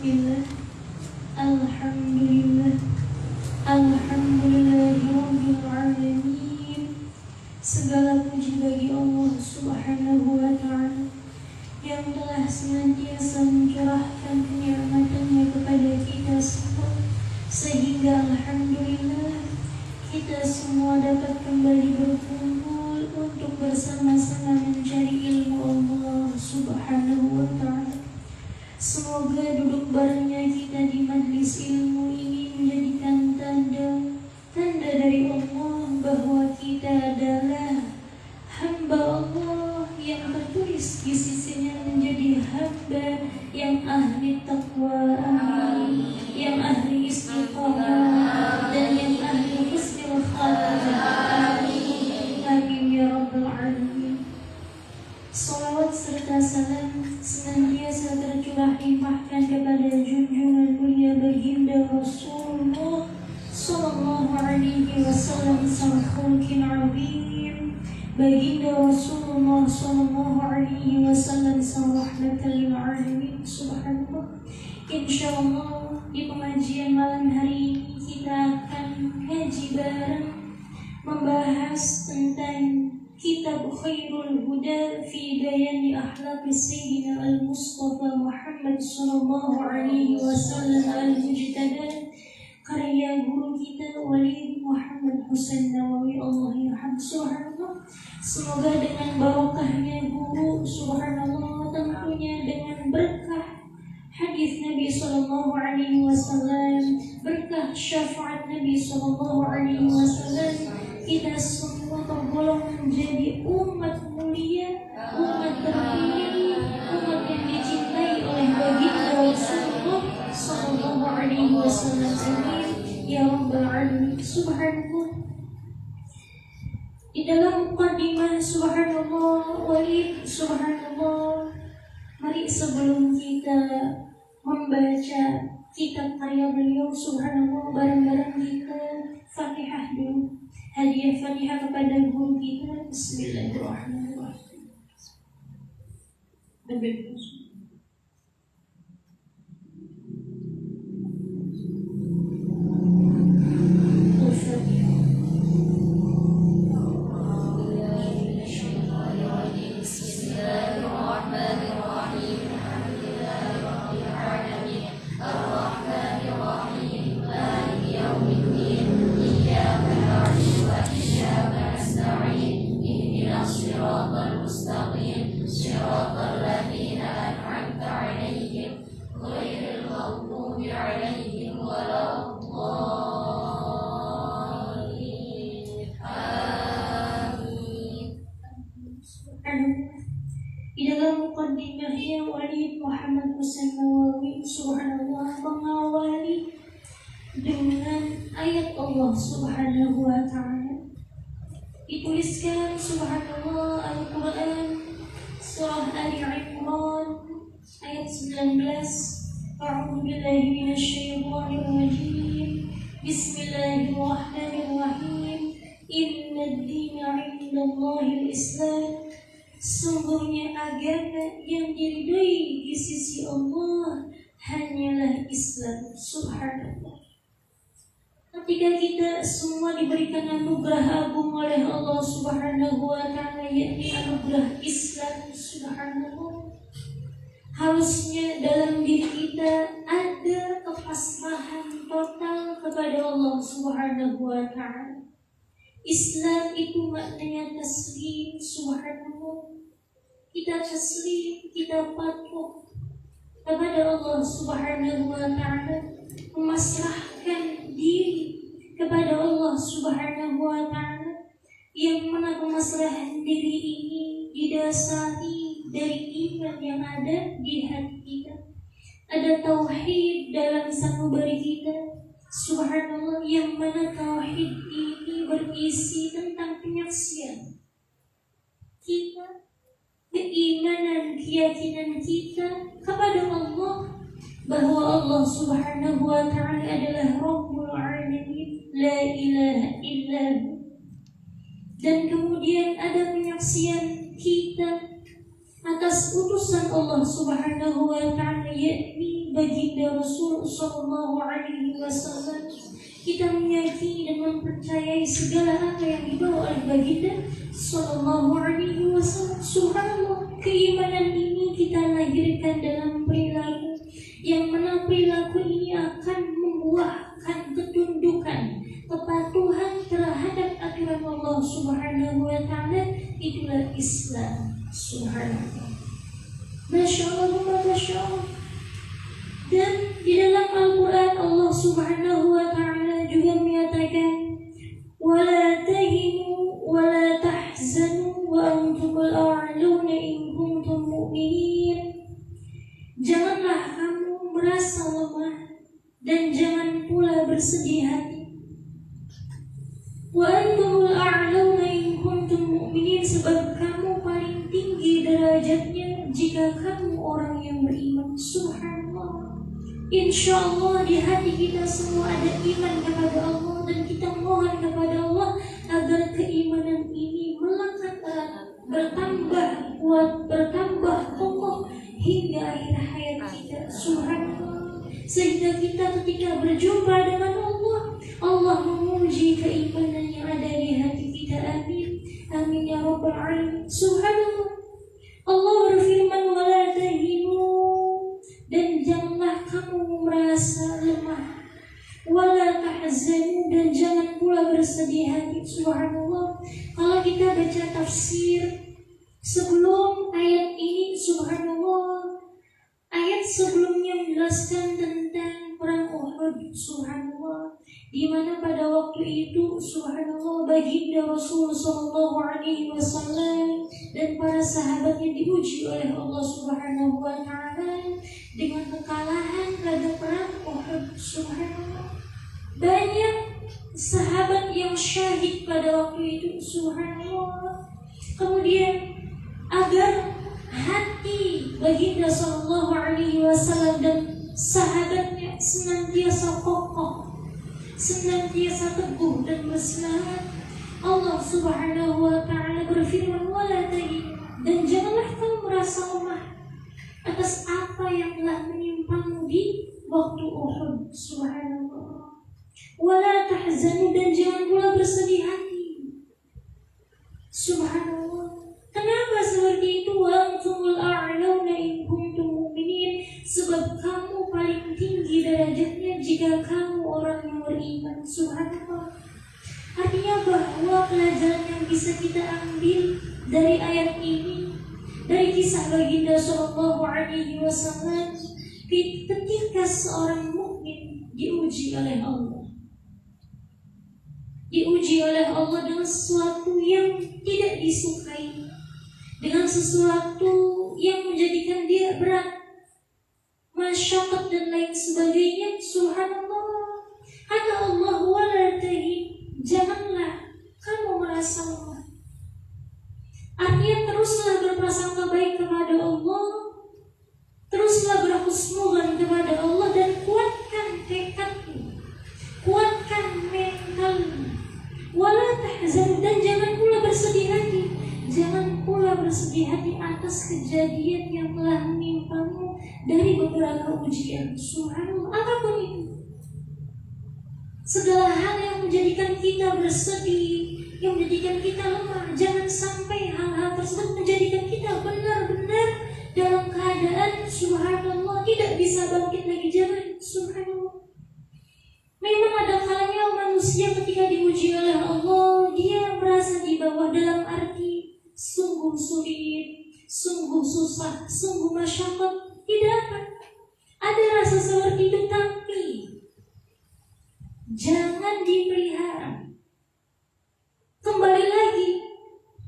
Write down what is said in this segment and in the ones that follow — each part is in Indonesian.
Bismillah. Alhamdulillah. Alhamdulillahirabbil alamin. Segala puji bagi Allah Subhanahu wa ta'ala yang telah senantiasa mencurahkan kenikmatan-Nya kepada kita semua, sehingga alhamdulillah kita semua dapat kembali berkumpul untuk bersama-sama mencari ilmu Allah Subhanahu wa ta'ala. Semoga duduk barengnya kita di majlis ilmu ini menjadikan tanda dari Allah bahwa kita adalah hamba Allah yang tertulis di sisinya menjadi hamba yang ahli taqwa, yang ahli istiqamah, dan yang ahli husnul khatimah. Amin ya rabbal alamin. Salawat serta salam senantiasa tercurah limpahkan kepada junjungan mulia baginda Rasulullah sallallahu alaihi wasallam, sang khulqin azim. Baginda Rasulullah sallallahu alaihi wasallam, sang rahmatan lil alamin. Subhanallah. Insyaallah di pengajian malam hari ini kita akan ngaji bareng, membahas tentang Kitab Khairul Huda fi Bayani Akhlaqi Sayyidina Al-Mustafa Muhammad sallallahu alaihi wasallam Al-Mujtaba, karya guru kita Walid Muhammad Husain Nawawi, Allah yarham. Subhanallah. Semoga dengan barokahnya guru, subhanallah, tentunya dengan berkah hadis Nabi sallallahu alaihi wasallam, berkah syafaat Nabi sallallahu alaihi wasallam, kita semua tergolong menjadi umat mulia, umat terpilih, umat yang dicintai oleh baginda Rasulullah sallallahu alaihi wasallam. Amin ya rabbal alamin. Subhanallah. Di dalam muqaddimah, subhanallah, Walid, subhanallah, mari sebelum kita membaca kitab karya beliau, subhanallah, bareng-bareng kita Fatihah dulu. Hadiah Fatihah kepada guru kita. Bismillahirrahmanirrahim. Di dalam muqaddimahnya Walid Muhammad Husain Nawawi subhanallah mengawali dengan ayat Allah subhanahu wa ta'ala. Dituliskan subhanallah Al-Quran surah Ali Imran ayat 19. A'udzu billahi minasyaitonir rajim. Bismillahirrahmanirrahim. Innad dina 'indallahil Islam. Sungguhnya agama yang diridhoi di sisi Allah hanyalah Islam. Subhanallah. Ketika kita semua diberikan anugerah agung oleh Allah Subhanahu wa ta'ala, yakni anugerah Islam, subhanallah, harusnya dalam diri kita ada kepasrahan total kepada Allah Subhanahu wa ta'ala. Islam itu maknanya taslim, subhanallah. Kita taslim, kita patuh kepada Allah Subhanahu wa ta'ala, memasrahkan diri kepada Allah Subhanahu wa ta'ala, yang mana pemasrahan diri ini didasari dari iman yang ada di hati kita. Ada tauhid dalam sanubari kita, subhanallah, yang mana tauhid ini berisi tentang penyaksian kita, keimanan, keyakinan kita kepada Allah, bahwa Allah Subhanahu wa ta'ala adalah Rabbul Alamin, la ilaha illahu. Dan kemudian ada penyaksian kita atas utusan Allah Subhanahu wa ta'ala, yakni baginda Rasul Sallallahu Alaihi Wasallam. Kita meyakini dan mempercayai segala apa yang dibawa oleh baginda Sallallahu Alaihi Wasallam. Subhanallah, keimanan ini kita lahirkan dalam perilaku, yang mana perilaku ini akan membuahkan ketundukan, kepatuhan terhadap aturan Allah Subhanahu wa Ta'ala. Itulah Islam. Subhanallah, Masya Allah, Masya Allah. Dan di dalam Al-Quran Allah Subhanahu wa Ta'ala juga menyatakan, وَلَا تَهِنُوا وَلَا تَحْزَنُوا وَأَنْتُمُ الْأَعْلَوْنَ إِن كُنتُم مُّؤْمِنِينَ. Janganlah kamu merasa lemah dan jangan pula bersedih hati. وَأَنْتُمُ الْأَعْلَوْنَ إِن كُنتُم مُّؤْمِنِينَ, sebab kamu paling tinggi derajatnya jika kamu orang yang beriman. Subhanallah. Insya Allah di hati kita semua ada iman kepada Allah, dan kita mohon kepada Allah agar keimanan ini melekat erat, bertambah kuat, bertambah kokoh hingga akhir hayat kita. Subhanallah. Sehingga kita ketika berjumpa dengan Allah, Allah menguji keimanan yang ada di hati kita. Amin, amin ya rabbal alamin. Subhanallah. Allah berfirman, wala tahinu, dan janganlah kamu merasa lemah, wala tahzanu, dan jangan pula bersedih hati. Subhanallah. Kalau kita baca tafsir sebelum ayat ini, subhanallah, ayat sebelumnya menjelaskan tentang perang Uhud. Subhanallah, di mana pada waktu itu subhanallah baginda Rasul Sallallahu Alaihi Wasallam dan para sahabatnya diuji oleh Allah Subhanahu Wa Taala dengan kekalahan pada perang Uhud. Subhanallah, banyak sahabat yang syahid pada waktu itu. Subhanallah. Kemudian agar hati baginda Sallallahu Alaihi Wasallam dan sahabatnya senantiasa kokoh, senantiasa teguh dan bersemangat, Allah Subhanahu wa Ta'ala berfirman, wala tahinu, dan janganlah kamu merasa lemah atas apa yang telah menimpamu di waktu Uhud. Subhanallah. Wala tahzanu, dan jangan pula bersedih hati. Subhanallah. Kenapa seperti itu? Wa antumul a'launa in kuntum mu'minin, sebab kamu paling tinggi derajatnya jika kamu orang yang beriman. Subhanallah. Artinya bahwa pelajaran yang bisa kita ambil dari ayat ini, dari kisah baginda Sallallahu Alaihi Wasallam, ketika seorang mukmin diuji oleh Allah, diuji oleh Allah dengan sesuatu yang tidak disukai, dengan sesuatu yang menjadikan dia berat, masyaqqat dan lain sebagainya. Subhanallah. Kata Allah, wala tahin, janganlah kamu merasa lemah. Artinya teruslah berprasangka baik kepada Allah, teruslah berhusnudzon kepada Allah, dan kuatkan tekadmu, kuatkan mentalmu. Wala tahzan, dan jangan pula bersedih hati. Jangan pula bersedih hati atas kejadian yang telah menimpamu dari beberapa ujian. Subhanallah. Apapun itu, segala hal yang menjadikan kita bersedih, yang menjadikan kita lemah, jangan sampai hal-hal tersebut menjadikan kita benar-benar dalam keadaan subhanallah tidak bisa bangkit lagi. Jangan. Subhanallah. Memang ada kalanya manusia ketika diuji oleh Allah, dia merasa di bawah, dalam arti sungguh sulit, sungguh susah, sungguh masyaqqat. Tidak akan ada rasa seperti itu, tapi jangan dipelihara. Kembali lagi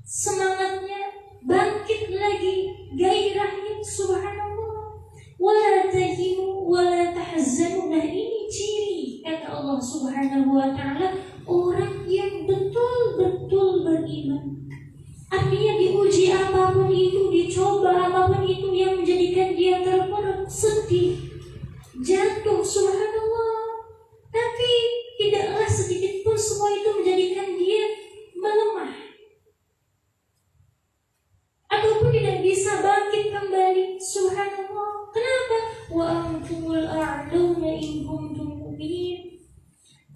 semangatnya, bangkit lagi gairahnya. Subhanallah. Wala tahinu wala tahzanu. Nah, ini ciri kata Allah Subhanahu wa Ta'ala orang yang betul-betul beriman. Artinya diuji apapun itu, dicoba apapun itu yang menjadikan dia terpuruk, sedih, jatuh, subhanallah, tapi tidaklah sedikit pun semua itu menjadikan dia melemah ataupun tidak bisa bangkit kembali. Subhanallah. Kenapa? Wa antumul in kuntum mu'minin.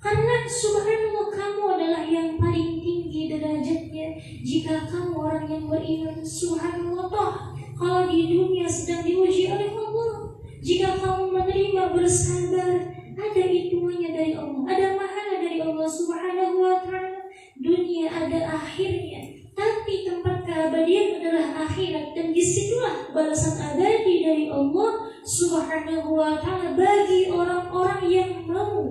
Karena subhanallah kamu adalah yang paling tinggi derajatnya jika kamu orang yang beriman. Subhanallah, toh kalau di dunia sedang diuji oleh Allah, jika kamu menerima bersabar, ada hitungannya dari Allah, ada pahala dari Allah Subhanahu wa ta'ala. Dunia ada akhirnya, tapi tempat keabadian adalah akhirat, dan disitulah balasan abadi dari Allah Subhanahu wa ta'ala bagi orang-orang yang mau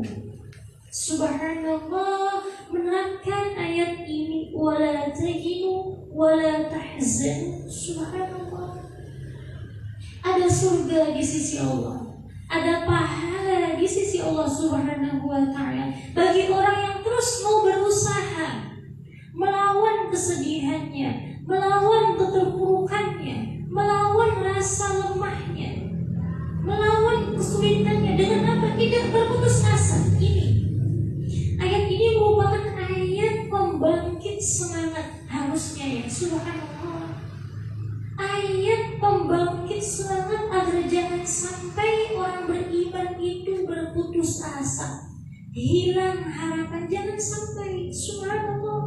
subhanallah menerapkan ayat ini, wala tahinu wala tahzanu. Subhanallah, ada surga di sisi Allah, ada pahala di sisi Allah Subhanahu wa ta'ala bagi orang yang terus mau berusaha melawan kesedihannya, melawan keterpurukannya, melawan rasa lemahnya, melawan kesulitannya dengan apa? Tidak berputus asa. Ayat ini merupakan ayat pembangkit semangat, harusnya ya, subhanallah, ayat pembangkit semangat agar jangan sampai orang beriman itu berputus asa, hilang harapan, jangan sampai. Subhanallah,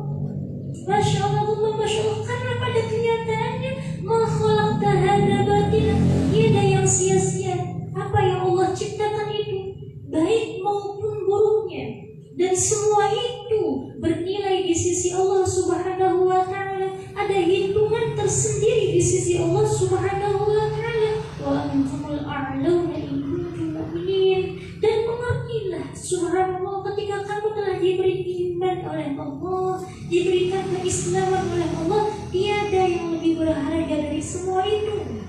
Masya Allah, Masya Allah. Karena pada kenyataannya makhluk hadza batila, tiada yang sia-sia. Apa yang Allah ciptakan itu, baik maupun buruknya, dan semua itu bernilai di sisi Allah Subhanahu wa ta'ala. Ada hitungan tersendiri di sisi Allah Subhanahu wa ta'ala. Wa antumul a'launa in kuntum mu'minin. Dan mengertilah subhanallah, ketika kamu telah diberi iman oleh Allah, diberikan keislaman oleh Allah, tiada yang lebih berharga dari semua itu.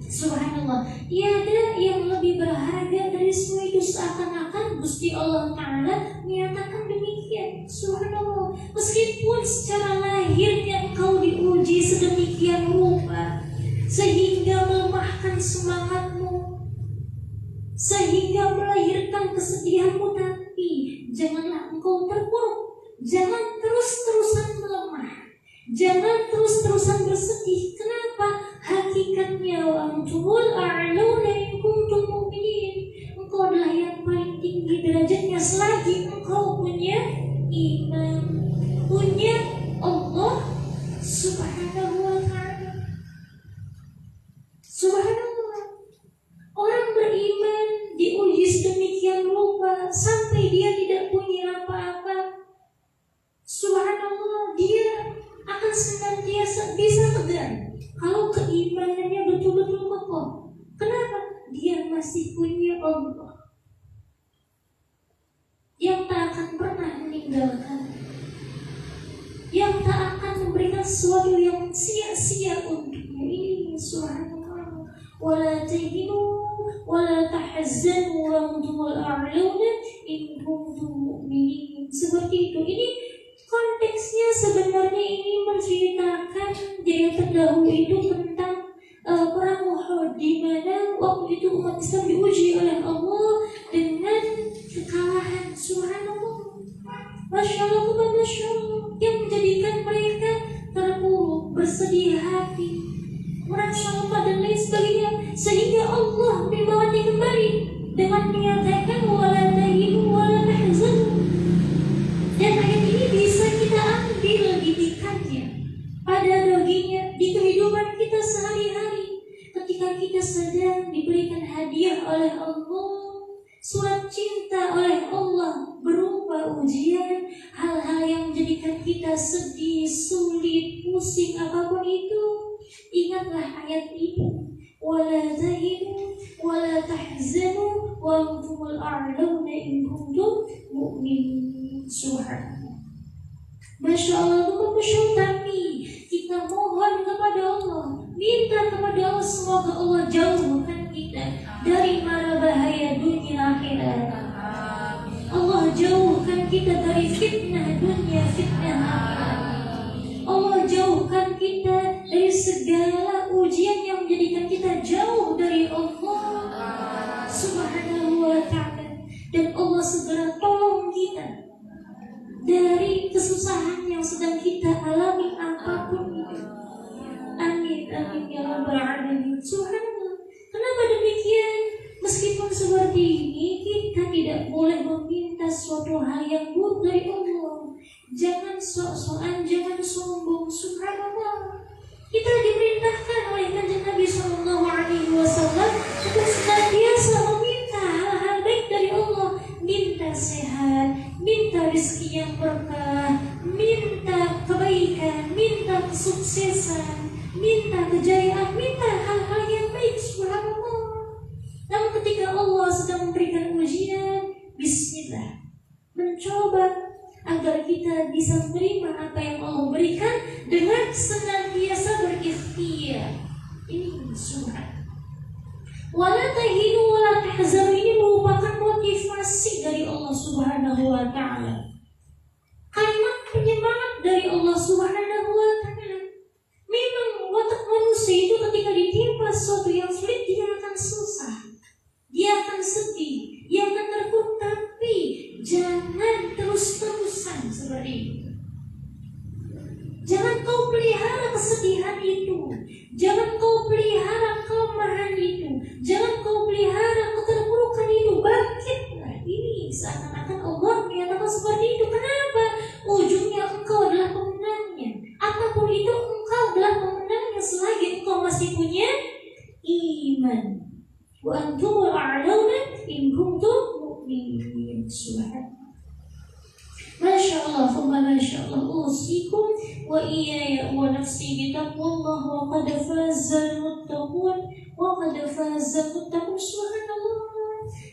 Subhanallah, tiada yang lebih berharga dari semua itu. Seakan-akan Gusti Allah Ta'ala menyatakan demikian. Subhanallah, meskipun secara lahirnya engkau diuji sedemikian rupa sehingga melemahkan semangatmu, sehingga melahirkan kesedihanmu, tapi janganlah engkau terpuruk. Jangan terus-terusan melemah, jangan terus-terusan bersedih. Kenapa? Hakikatnya wa antumul a'launa in kuntum mu'minin. Engkau adalah yang paling tinggi derajatnya selagi engkau punya iman, punya Allah Subhanahu wa ta'ala. Subhanallah, orang beriman diuji sedemikian rupa sampai dia tidak punya apa-apa. Subhanallah, dia akan senantiasa bisa tegar kalau keimanannya betul-betul kokoh. Kenapa? Dia masih punya Allah yang tak akan pernah meninggalkan, yang tak akan memberikan sesuatu yang sia-sia untuknya. Ini subhanallah. Wala tahinu wala tahzanu wa antumul a'launa in kuntum mu'minin. Seperti itu. Ini konteksnya sebenarnya ini menceritakan jaya terdahulu itu tentang perang Uhud, di mana waktu itu umat Islam diuji oleh Allah dengan kekalahan. Subhanallah, Masya Allah, Masya Allah, yang menjadikan mereka terpuruk, bersedih hati, merasa lemah dan lain sebagainya, sehingga Allah membawanya kembali dengan menyatakan wala tahinu wala tahzanu. Dan ayat ini bisa kita ambil didikannya pada baginya di kehidupan kita sehari-hari. Ketika kita sedang diberikan hadiah oleh Allah, surat cinta oleh Allah berupa ujian, hal-hal yang menjadikan kita sedih, sulit, pusing, apapun itu, ingatlah ayat ini. Wala tahinu wala tahzanu wa antumul a'launa in kuntum mu'minin. Subhanallah, Masya Allah, Masya Allah. Tapi kita mohon kepada Allah, minta kepada Allah, semoga Allah jauhkan kita dari mara bahaya dunia akhirat. Allah jauhkan kita dari fitnah dunia, fitnah akhirat. Allah jauhkan kita dari segala ujian yang menjadikan kita jauh dari Allah Subhanahu wa ta'ala. Dan Allah segera tolong kita dari kesusahan yang sedang kita alami, apapun itu. Amin, amin ya rabbal alamin. Subhanallah. Kenapa demikian? Meskipun yang seperti ini kita tidak boleh meminta suatu hal yang buruk dari Allah. Jangan sok-sokan, jangan sombong. Subhanallah. Kita diperintahkan oleh Kanjeng Nabi Sallallahu Alaihi Wasallam untuk senantiasa meminta hal-hal baik dari Allah. Minta sehat, minta rezeki yang berkah, minta kebaikan, minta kesuksesan, minta kejayaan, minta hal-hal yang baik. Subhanallah. Namun ketika Allah sedang memberikan ujian, bismillah, mencoba agar kita bisa menerima apa yang Allah berikan dengan senantiasa berikhtiar. Ini surat. Wala tahinu wala tahzanu, ini merupakan motivasi dari Allah Subhanahu wa taala. Kalimat penyemangat dari Allah Subhanahu wa taala. Memang watak manusia itu ketika ditimpa sesuatu yang sulit dia akan susah. Dia akan sedih, dia akan terpuruk, tapi jangan terus-terusan seperti itu. Jangan kau pelihara kesedihan itu, jangan kau pelihara kelemahan itu, jangan kau pelihara keterpurukan itu. Bangkitlah. Ini seakan-akan Allah menyatakan seperti itu. Kenapa? Ujungnya engkau adalah pemenangnya. Apapun itu engkau adalah pemenangnya selagi engkau masih punya iman. Wa antumul a'launa in kuntum mu'minin. Subhanallah. Masya Allah, Masya Allah. Usikum wa iyaya wa nafsi bitaqwallah wa qad fazal muttaqun wa qad fazal muttaqun. Subhanallah.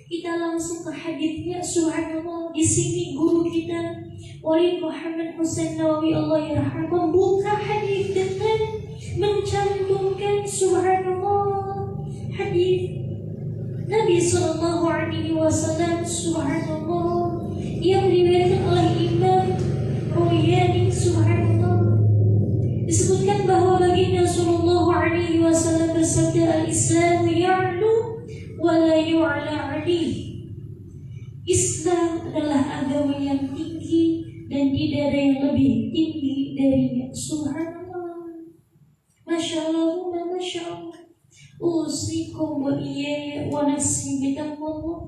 Kita langsung ke hadisnya. Subhanallah. Di sini guru kita Walid Muhammad Husain Nawawi Allah yarhamah membuka hadis dengan mencantumkan subhanallah hadis Nabi Sallallahu Alaihi Wasallam. Subhanallah, yang diriwayatkan oleh Imam Royani. Subhanallah, disebutkan bahwa baginda Sallallahu Alaihi Wasallam bersabda, Al-Islam ya'lu wa la yu'la 'alaihi. Islam adalah agama yang tinggi dan tidak ada yang lebih tinggi darinya. Subhanallah. Masya Allah, Masya Allah. Usikum wa iyaya wa nafsi bitaqwallah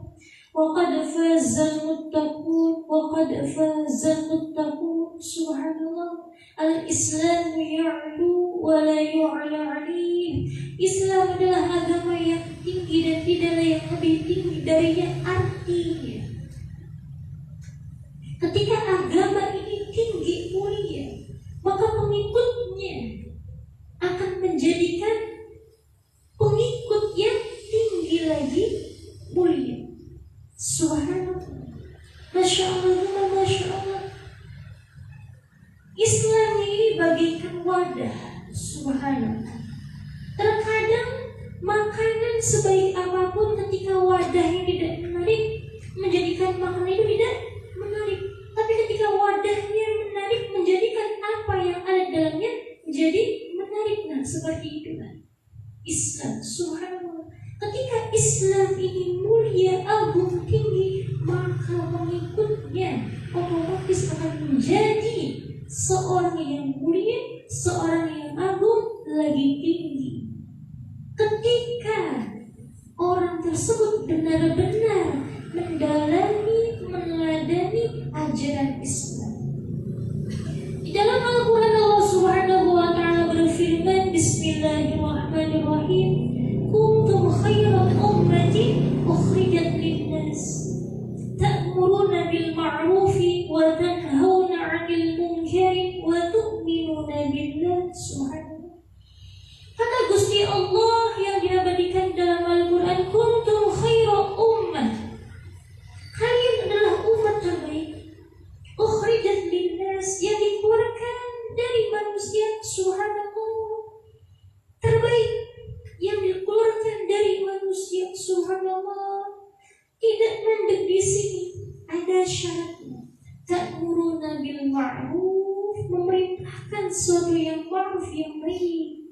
wa qad fazal muttaqun wa qad fazal muttaqun. Subhanallah. Al-Islam ya'lu wa la yu'la 'alaihi. Islam adalah agama yang tinggi dan tidak ada yang lebih tinggi darinya. Artinya ketika agama ini tinggi mulia, maka pengikutnya akan menjadikan pengikut yang tinggi lagi mulia. Subhanallah. Masya Allah, Masya Allah. Islam ini bagaikan wadah. Subhanallah. Terkadang makanan sebaik apapun ketika wadahnya tidak menarik, menjadikan makanan itu tidak menarik. Tapi ketika wadahnya menarik, menjadikan apa yang ada dalamnya menjadi menarik. Nah, seperti itulah Islam. Subhanallah. Ketika Islam ini mulia, agung, tinggi, maka pengikutnya otomatis akan menjadi seorang yang mulia, seorang yang agung, lagi tinggi. Ketika orang tersebut benar-benar mendalami, meneladani ajaran Islam. Di dalam Al-Quran Allah Subhanahu wa taala berfirman, Bismillahirrahmanirrahim, kuntum khairan ummatin ukhrijat lin-nas ta'muruna bil ma'rufi wa tanhauna 'anil munkari wa tu'minuna billah. Subhanallah. Kata Gusti Allah yang diabadikan dalam Al-Quran, kuntum khairan ummah, kalian adalah umat terbaik, ukhrijat lin-nas, yang dikeluarkan dari manusia. Subhanallah. Terbaik yang dikeluarkan dari manusia. Subhanallah. Tidak mandek di sini, ada syaratnya. Ta'muruna bil ma'ruf, memerintahkan sesuatu yang ma'ruf, yang baik.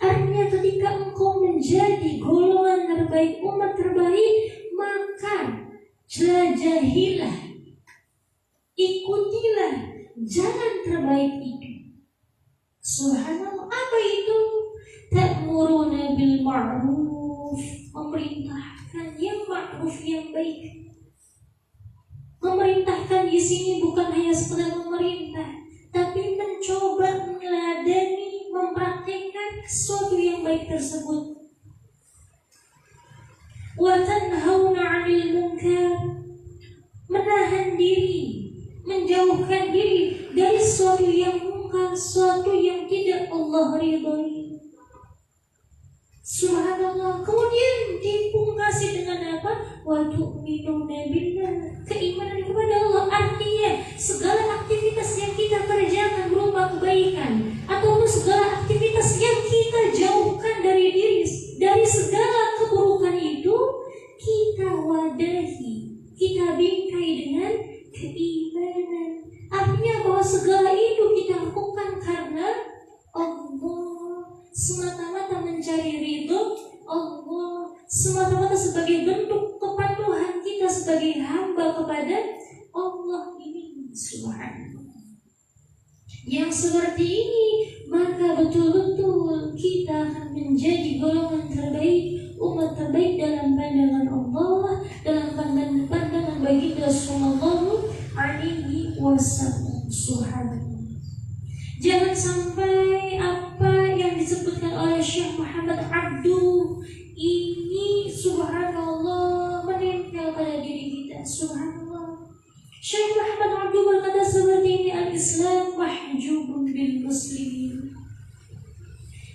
Artinya ketika engkau menjadi golongan terbaik, umat terbaik, maka jelajahilah, ikutilah jalan terbaik itu. Subhanallah. Apa itu? Ta'muruna bil ma'ruf, memerintahkan yang ma'ruf. baik. Memerintahkan di sini bukan hanya sekedar memerintah, tapi mencoba meneladani, mempraktikkan sesuatu yang baik tersebut. Wa tanhauna 'anil munkar, menahan diri, menjauhkan diri dari sesuatu yang mungkar, sesuatu yang tidak Allah ridhoi. Subhanallah. Kemudian dipungkasi dengan apa? Wa tu'minuna billah, keimanan kepada Allah. Artinya segala aktivitas yang kita kerjakan berupa kebaikan atau segala aktivitas yang kita jauhkan dari diri, dari segala keburukan itu, kita wadahi, kita bingkai dengan keimanan. Artinya bahwa segala itu kita lakukan karena Allah, semata-mata mencari ridho Allah, semata-mata sebagai bentuk kepatuhan kita sebagai hamba kepada Allah ini subhanahu. Yang seperti ini, maka betul-betul kita akan menjadi golongan terbaik, umat terbaik dalam pandangan Allah, dalam pandangan baginda sallallahu alaihi wasallam subhanahu. Jangan sampai apa yang disebutkan oleh Syekh Muhammad Abduh ini subhanallah menempel pada diri kita. Subhanallah. Syekh Muhammad Abduh berkata seperti ini, al-Islam mahjubun bil muslimin.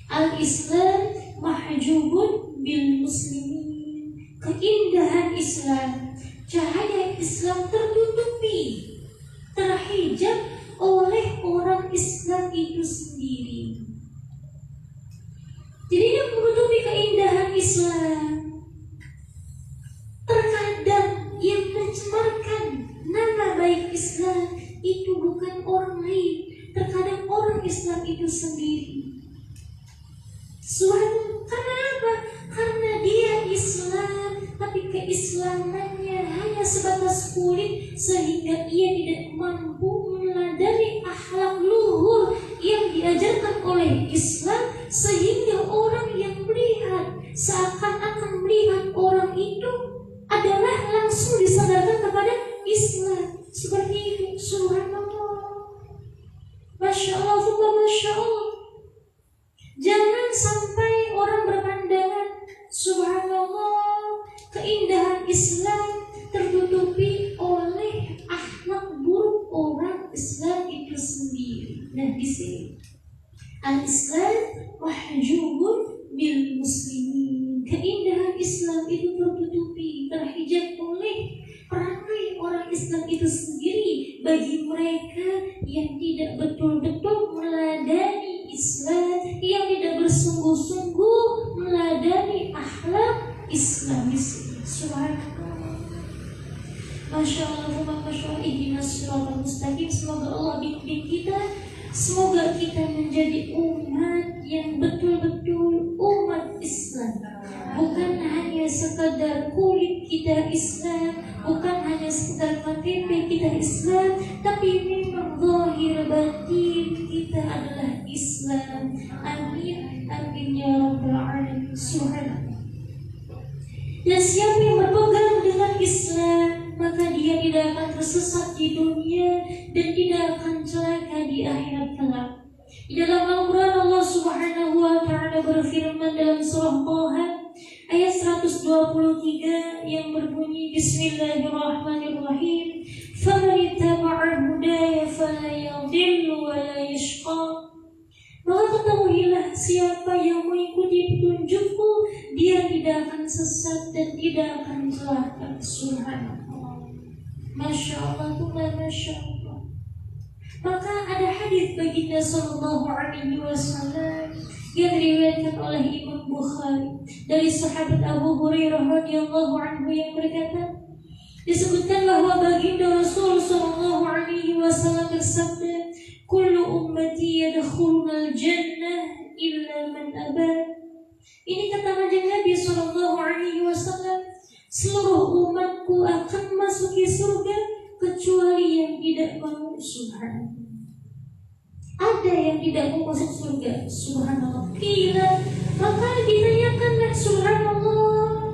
Al-Islam mahjubun bil muslimin. Keindahan Islam, cahaya Islam tertutupi, terhijab oleh orang Islam itu sendiri. Jadi yang menutupi keindahan Islam, terkadang yang mencemarkan nama baik Islam itu bukan orang lain, terkadang orang Islam itu sendiri. Karena apa? Karena dia Islam, tapi keislamannya hanya sebatas kulit, sehingga ia tidak mampu meneladani akhlak luhur yang diajarkan oleh Islam, sehingga orang yang melihat seakan-akan melihat orang itu adalah langsung disadarkan kepada Islam. Seperti itu. Subhanallah. Masya Allah, Masya Allah. Jangan sampai orang berpandangan subhanallah keindahan Islam tertutupi oleh akhlak buruk orang Islam itu sendiri. Nah, di sini al-Islam mahjubun bil muslimin. Keindahan Islam itu tertutupi, terhijab oleh perangai orang Islam itu sendiri bagi mereka yang tidak betul-betul meladani Islam, yang tidak bersungguh-sungguh meladani akhlak Islam. Subhanallah. Masya Allah, Masya Allah. Ihdinas siratal mustaqim. Semoga Allah bimbing kita, semoga kita menjadi umat yang betul-betul umat Islam. Bukan hanya sekadar kulit kita Islam, bukan hanya sekedar KTP kita Islam, tapi memang zahir batin kita adalah Islam. Amin, amin ya rabbal alamin. Subhanallah. Dan siapa yang berpegang dengan Islam, maka dia tidak akan tersesat di dunia dan tidak akan celaka di akhirat kelak. Di dalam Al-Quran Allah Subhanahu wa Ta'ala berfirman dalam surah Taha ayat 123 yang berbunyi Bismillahirrahmanirrahim. فَمَنِ اتَّبَعَ هُدَايَ فَلَا يَضِلُّ وَلَا يَشْقَى. Maka ketahuilah, siapa yang mengikuti petunjukku, dia tidak akan sesat dan tidak akan celaka. Subhanallah. Masya Allah, Masya Allah. Maka ada hadis baginda sallallahu alaihi wasallam yang diriwayatkan oleh Imam Bukhari dari sahabat Abu Hurairah radhiyallahu anhu yang berkata, disebutkan bahwa baginda Rasul sallallahu alaihi wasallam bersabda, "Kullu ummati yadkhuluna al-jannah illa man aba." Ini kata Nabi sallallahu alaihi wasallam, seluruh umatku akan masuki surga kecuali yang tidak mau. Subhanallah. Ada yang tidak mau masuk surga. Subhanallah. Gila. Maka ditanyakanlah subhanallah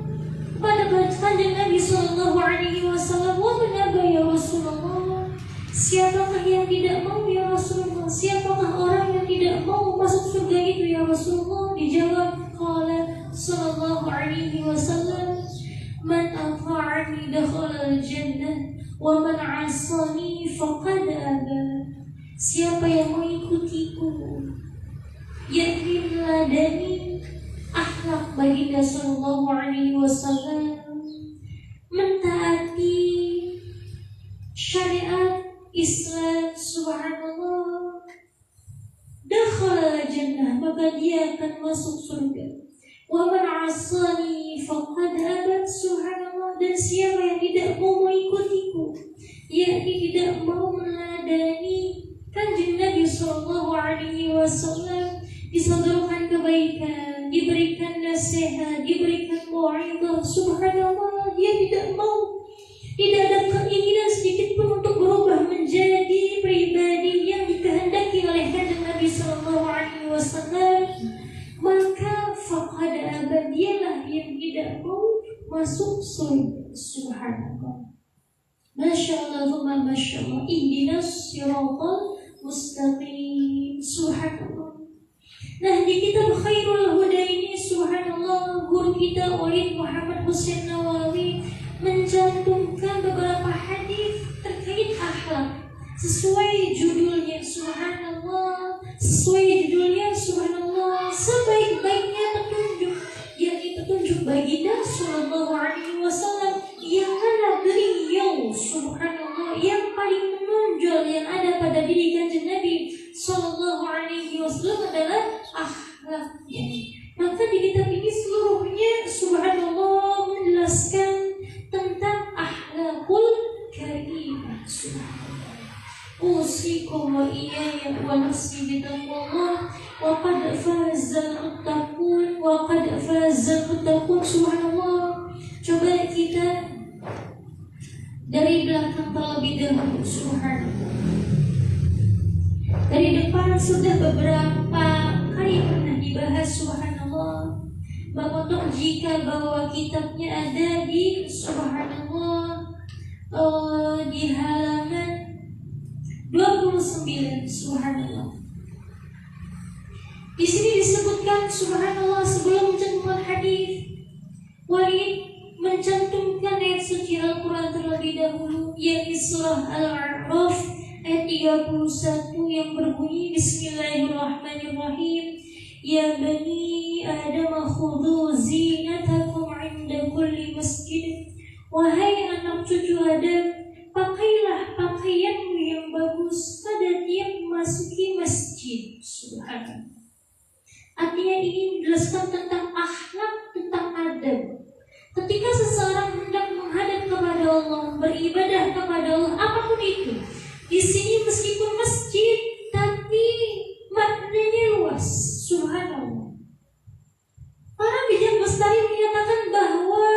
pada kanjeng Nabi sallallahu alaihi Siapakah yang tidak mau ya Rasulullah? Siapakah orang yang tidak mau masuk surga itu ya Rasulullah? Dijawab qala sallallahu alaihi wasallam, man ata'ani dakhala al-jannah wa man 'asani faqad aba. Siapa yang mengikutiku, yakni meladani akhlak baginda sallallahu alaihi wasallam, mentaati syariat Islam, subhanallah, dakhala jannah, maka dia akan masuk surga. Wa man 'asani faqad aba, subhanallah, dan siapa yang tidak mau mengikutiku, yakni tidak mau meladani kanjeng Nabi sallallahu alaihi wasallam, disodorkan kebaikan, diberikan nasihat, diberikan mau'izah, subhanallah, dia tidak mau. Tidak ada keinginan sedikit pun untuk berubah menjadi pribadi yang dikehendaki oleh kanjeng Nabi sallallahu alaihi wasallam, maka faqad aba, dialah yang tidak mau masuk surga, subhanallah. Masya Allah, Masya Allah, ihdinas siratal mustaqim, subhanallah. Nah, di kitab Khairul Huda ini, subhanallah, guru kita Walid Muhammad Husain Nawawi mencantumkan beberapa hadis terkait akhlak sesuai judulnya, subhanallah, sesuai judulnya, subhanallah, sebaik-baiknya petunjuk, yakni petunjuk baginda sallallahu alaihi wasallam, yang mana beliau, subhanallah, yang paling menonjol yang ada pada diri kanjeng Nabi sallallahu alaihi wasallam adalah akhlaknya. Maka di kitab ini seluruhnya, subhanallah, menjelaskan tentang akhlakul karimah, subhanallah. Usikum wa iyaya wa nafsi bitaqwallah wa qad fazal muttaqun wa qad fazal muttaqun, subhanallah. Coba kita dari belakang terlebih dahulu, subhanallah. Dari depan sudah beberapa kali pernah dibahas, subhanallah, bahwa jika bahwa kitabnya ada di, subhanallah, di halaman 29, subhanallah. Di sini disebutkan, subhanallah, sebelum mencantumkan hadis, Walid mencantumkan ayat suci Al-Quran terlebih dahulu, yaitu surah Al-A'raf ayat 31 yang berbunyi, Bismillahirrahmanirrahim, Ya bani Adam khudhu zinatakum 'inda kulli masjid. Wahai anak cucu Adam, pakailah pakaianmu yang bagus pada tiap memasuki masjid, subhanallah. Artinya ini menjelaskan tentang akhlak, tentang adab. Ketika seseorang hendak menghadap kepada Allah, beribadah kepada Allah, apapun itu, di sini meskipun masjid, tapi maknanya luas, subhanallah. Para bijak bestari menyatakan bahwa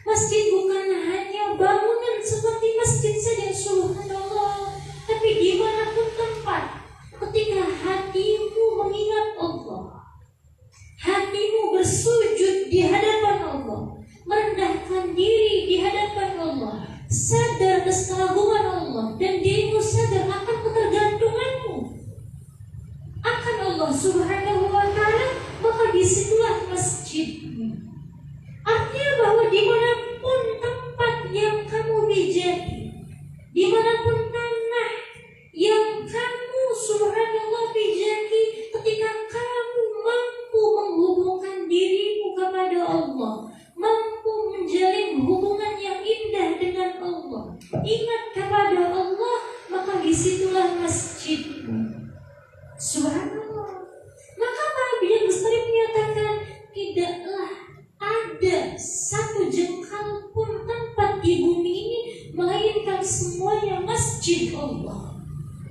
masjid bukan hanya bangunan seperti masjid saja, subhanallah, tapi dimanapun tempat, ketika hatimu mengingat Allah, hatimu bersujud di hadapan Allah, merendahkan diri di hadapan Allah, sadar atas keagungan Allah, dan dirimu sadar akan ketergantunganmu akan Allah subhanahu wa ta'ala, maka disitulah masjidmu. Artinya bahwa dimanapun tempat yang kamu bijaki, dimanapun tanah yang kamu subhanallah bijaki, ketika kamu mampu menghubungkan dirimu kepada Allah, mampu menjalin hubungan yang indah dengan Allah, ingat kepada Allah, maka disitulah masjidmu, subhanallah. Maka para bijak bestari menyatakan, tidaklah ada satu jengkal pun tempat di bumi ini melainkan semuanya masjid Allah.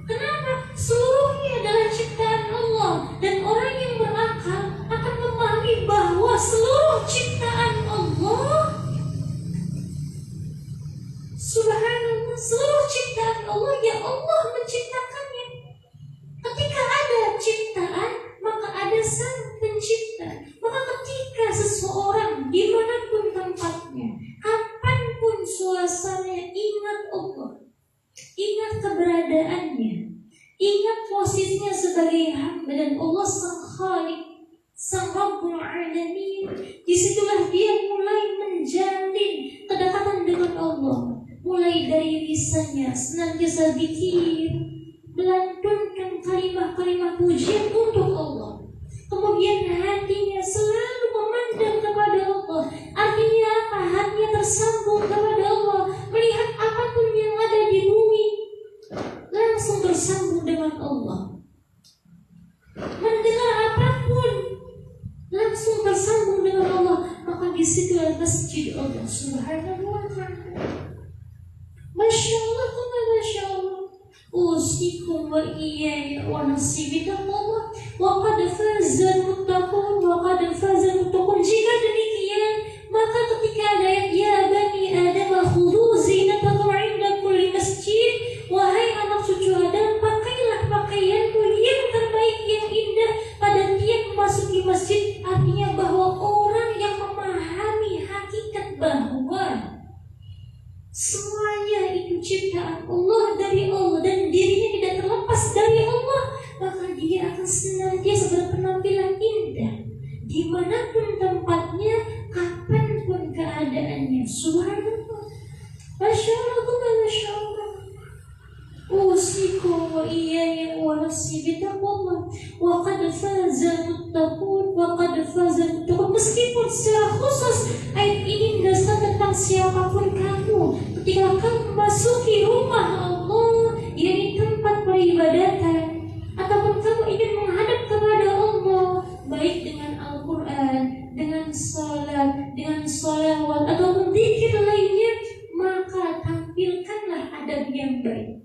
Kenapa? Seluruhnya adalah ciptaan Allah, dan orang yang berakal akan memahami bahwa seluruh ciptaan Allah, subhanallah, seluruh ciptaan Allah, ya Allah menciptakannya. Ketika ada ciptaan, maka ada sang pencipta. Maka ketika seseorang dimanapun tempatnya, kapanpun suasananya, ingat Allah, ingat keberadaan lisannya senantiasa zikir, melantunkan kalimat-kalimat pujian untuk Allah. Kemudian hatinya selalu memandang kepada Allah. Artinya apa? Hatinya tersambung kepada Allah. Melihat apapun yang ada di bumi, langsung tersambung dengan Allah. Mendengar apapun, langsung tersambung dengan Allah. Maka di situ masjid Allah Subhanahu wa ta'ala. Masya Allah, Masya Allah. Usikum wa iyaya wa nafsi bitaqwa wa qad fazal muttaqun wa qad fazal muttaqun. Jika demikian, maka ketika ada ayat ya bani Adam khudhu zinatakum 'inda kulli masjid, wahai anak cucu Adam, pakailah pakaianmu yang terbaik yang indah pada tiap memasuki masjid. Artinya bahwa orang yang memahami hakikat bahwa semuanya itu ciptaan Allah, dari Allah, dan dirinya tidak terlepas dari Allah, maka dia akan senantiasa berpenampilan indah dimanapun tempatnya, kapanpun keadaannya. Subhanallah, Masya Allah, Masya Allah. Usikum wa iyaya wa nafsi bitaqwa wa qad faza muttaqun wa qad faza muttaqun. Meskipun secara khusus ayat ini berdasar tentang siapapun kamu ketika kamu memasuki rumah Allah, yakni tempat peribadatan, ataupun kamu ingin menghadap kepada Allah, baik dengan Al-Quran, dengan salat, dengan sholawat, ataupun zikir lainnya, maka tampilkanlah adab yang baik.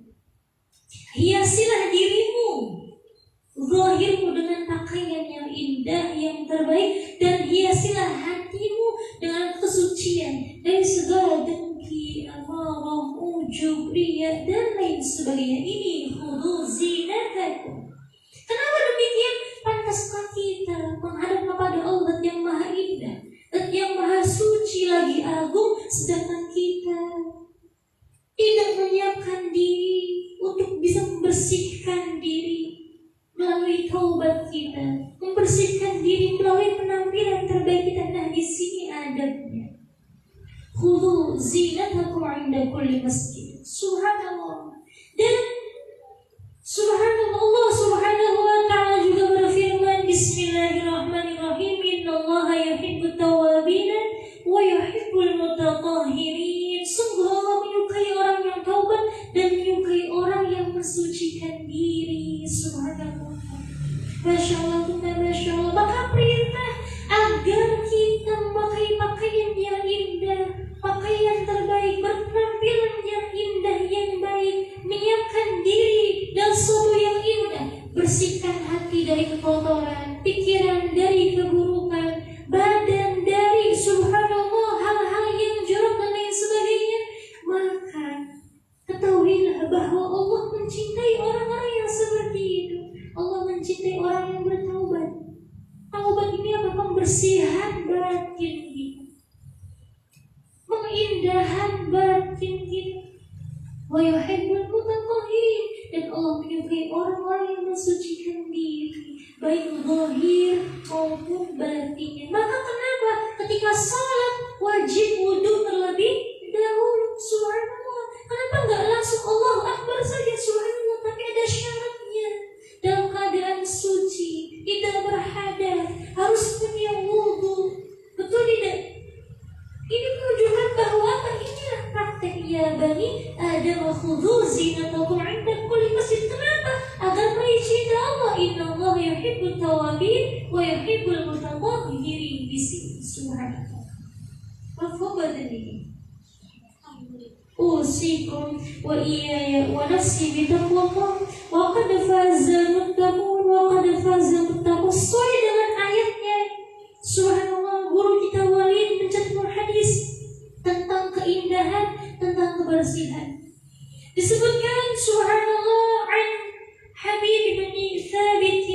Hiasilah dirimu, zahirmu dengan pakaian yang indah, yang terbaik, dan hiasilah hatimu dengan kesucian dari segala dengki, amarah, ujub, riya, dan lain sebagainya. Ini khudhu zinatakum. Kenapa demikian? Pantaskah kita menghadap kepada Allah yang maha indah, yang maha suci lagi agung, sedangkan kita tidak menyiapkan diri untuk bisa membersihkan diri melalui taubat kita, membersihkan diri melalui penampilan terbaik kita. Nah, di sini adabnya. Khudhu zinatakum 'inda kulli masjid. Subhanallah. Dan subhanallah, Allah Subhanahu wa ta'ala juga berfirman, Bismillahirrahmanirrahim, Innallaha yuhibbut tawwabin wa yuhibbul mutatahhirin. Sungguh Allah menyukai orang yang taubat dan menyukai orang yang mensucikan diri. Subhanallah, Masya Allah, Masya Allah. Maka perintah agar kita memakai pakaian yang indah, pakaian terbaik, berpenampilan yang indah, yang baik, menyiapkan diri dalam sesuatu yang indah, bersihkan hati dari kekotoran, pikiran dari keburukan, badan dari subhanallah hal-hal yang jorok dan lain sebagainya. Maka ketahuilah bahwa Allah mencintai orang-orang yang seperti itu. Allah mencintai orang yang bertaubat. Taubat ini apa? Pembersihan batin kita, mengindahan batin kita. Wa yuhibbul mutatahhirin, dan Allah menyukai orang-orang yang mensucikan diri, baik zahir maupun batinnya. Maka kenapa ketika salat wajib wudu terlebih dahulu? Subhanallah. Kenapa enggak langsung Allahu Akbar saja? Subhanallah. Tapi ada syaratnya. Dalam keadaan suci, tidak berhadas, harus punya wudu. Betul tidak? Ini menunjukkan bahwa apa? Inilah praktek ya bani Adam khudhu zinatakum 'inda kulli masjid. Kenapa? Agar meraih cinta Allah. Innallaha yuhibbut tawwabin wa yuhibbul mutatahhirin. Di sini subhanallah. Mafhumadani. Usikum wa iyaya wa nafsi bitaqwallah wa qad faza muttaqun wa qad faza muttaqun. Sesuai dengan ayatnya. Subhanallah, guru kita Walid mencatat hadis tentang keindahan, tentang kebersihan. Disebutkan subhanallah an Habib bin Thabit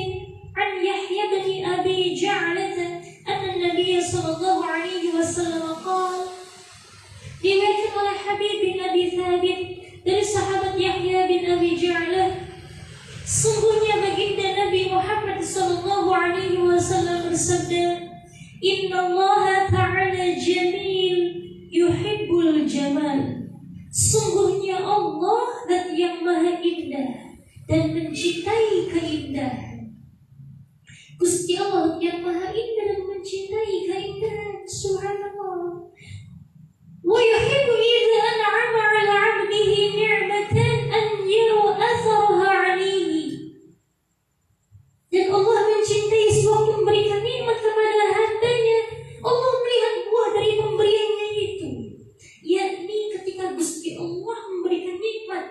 an Yahya bin Abi Ja'lah anna Nabi sallallahu alaihi wasallam qala. Diriwayatkan oleh Habib bin Abi Thabit dari sahabat Yahya bin Abi Ja'lah, sungguhnya baginda Nabi Muhammad sallallahu alaihi wasallam bersabda, Innallaha ta'ala jamil yuhibbul jamal. Sungguhnya Allah Gusti Allah yang maha indah dan mencintai keindahan. Subhanallah. Wa yuhibbu idza an'ama 'ala 'abdihi ni'matan an yara atharaha 'alaihi. Dan Allah mencintai sewaktu memberikan nikmat kepada hambanya, Allah melihat buah dari pemberiannya itu, yakni ketika Gusti Allah memberikan nikmat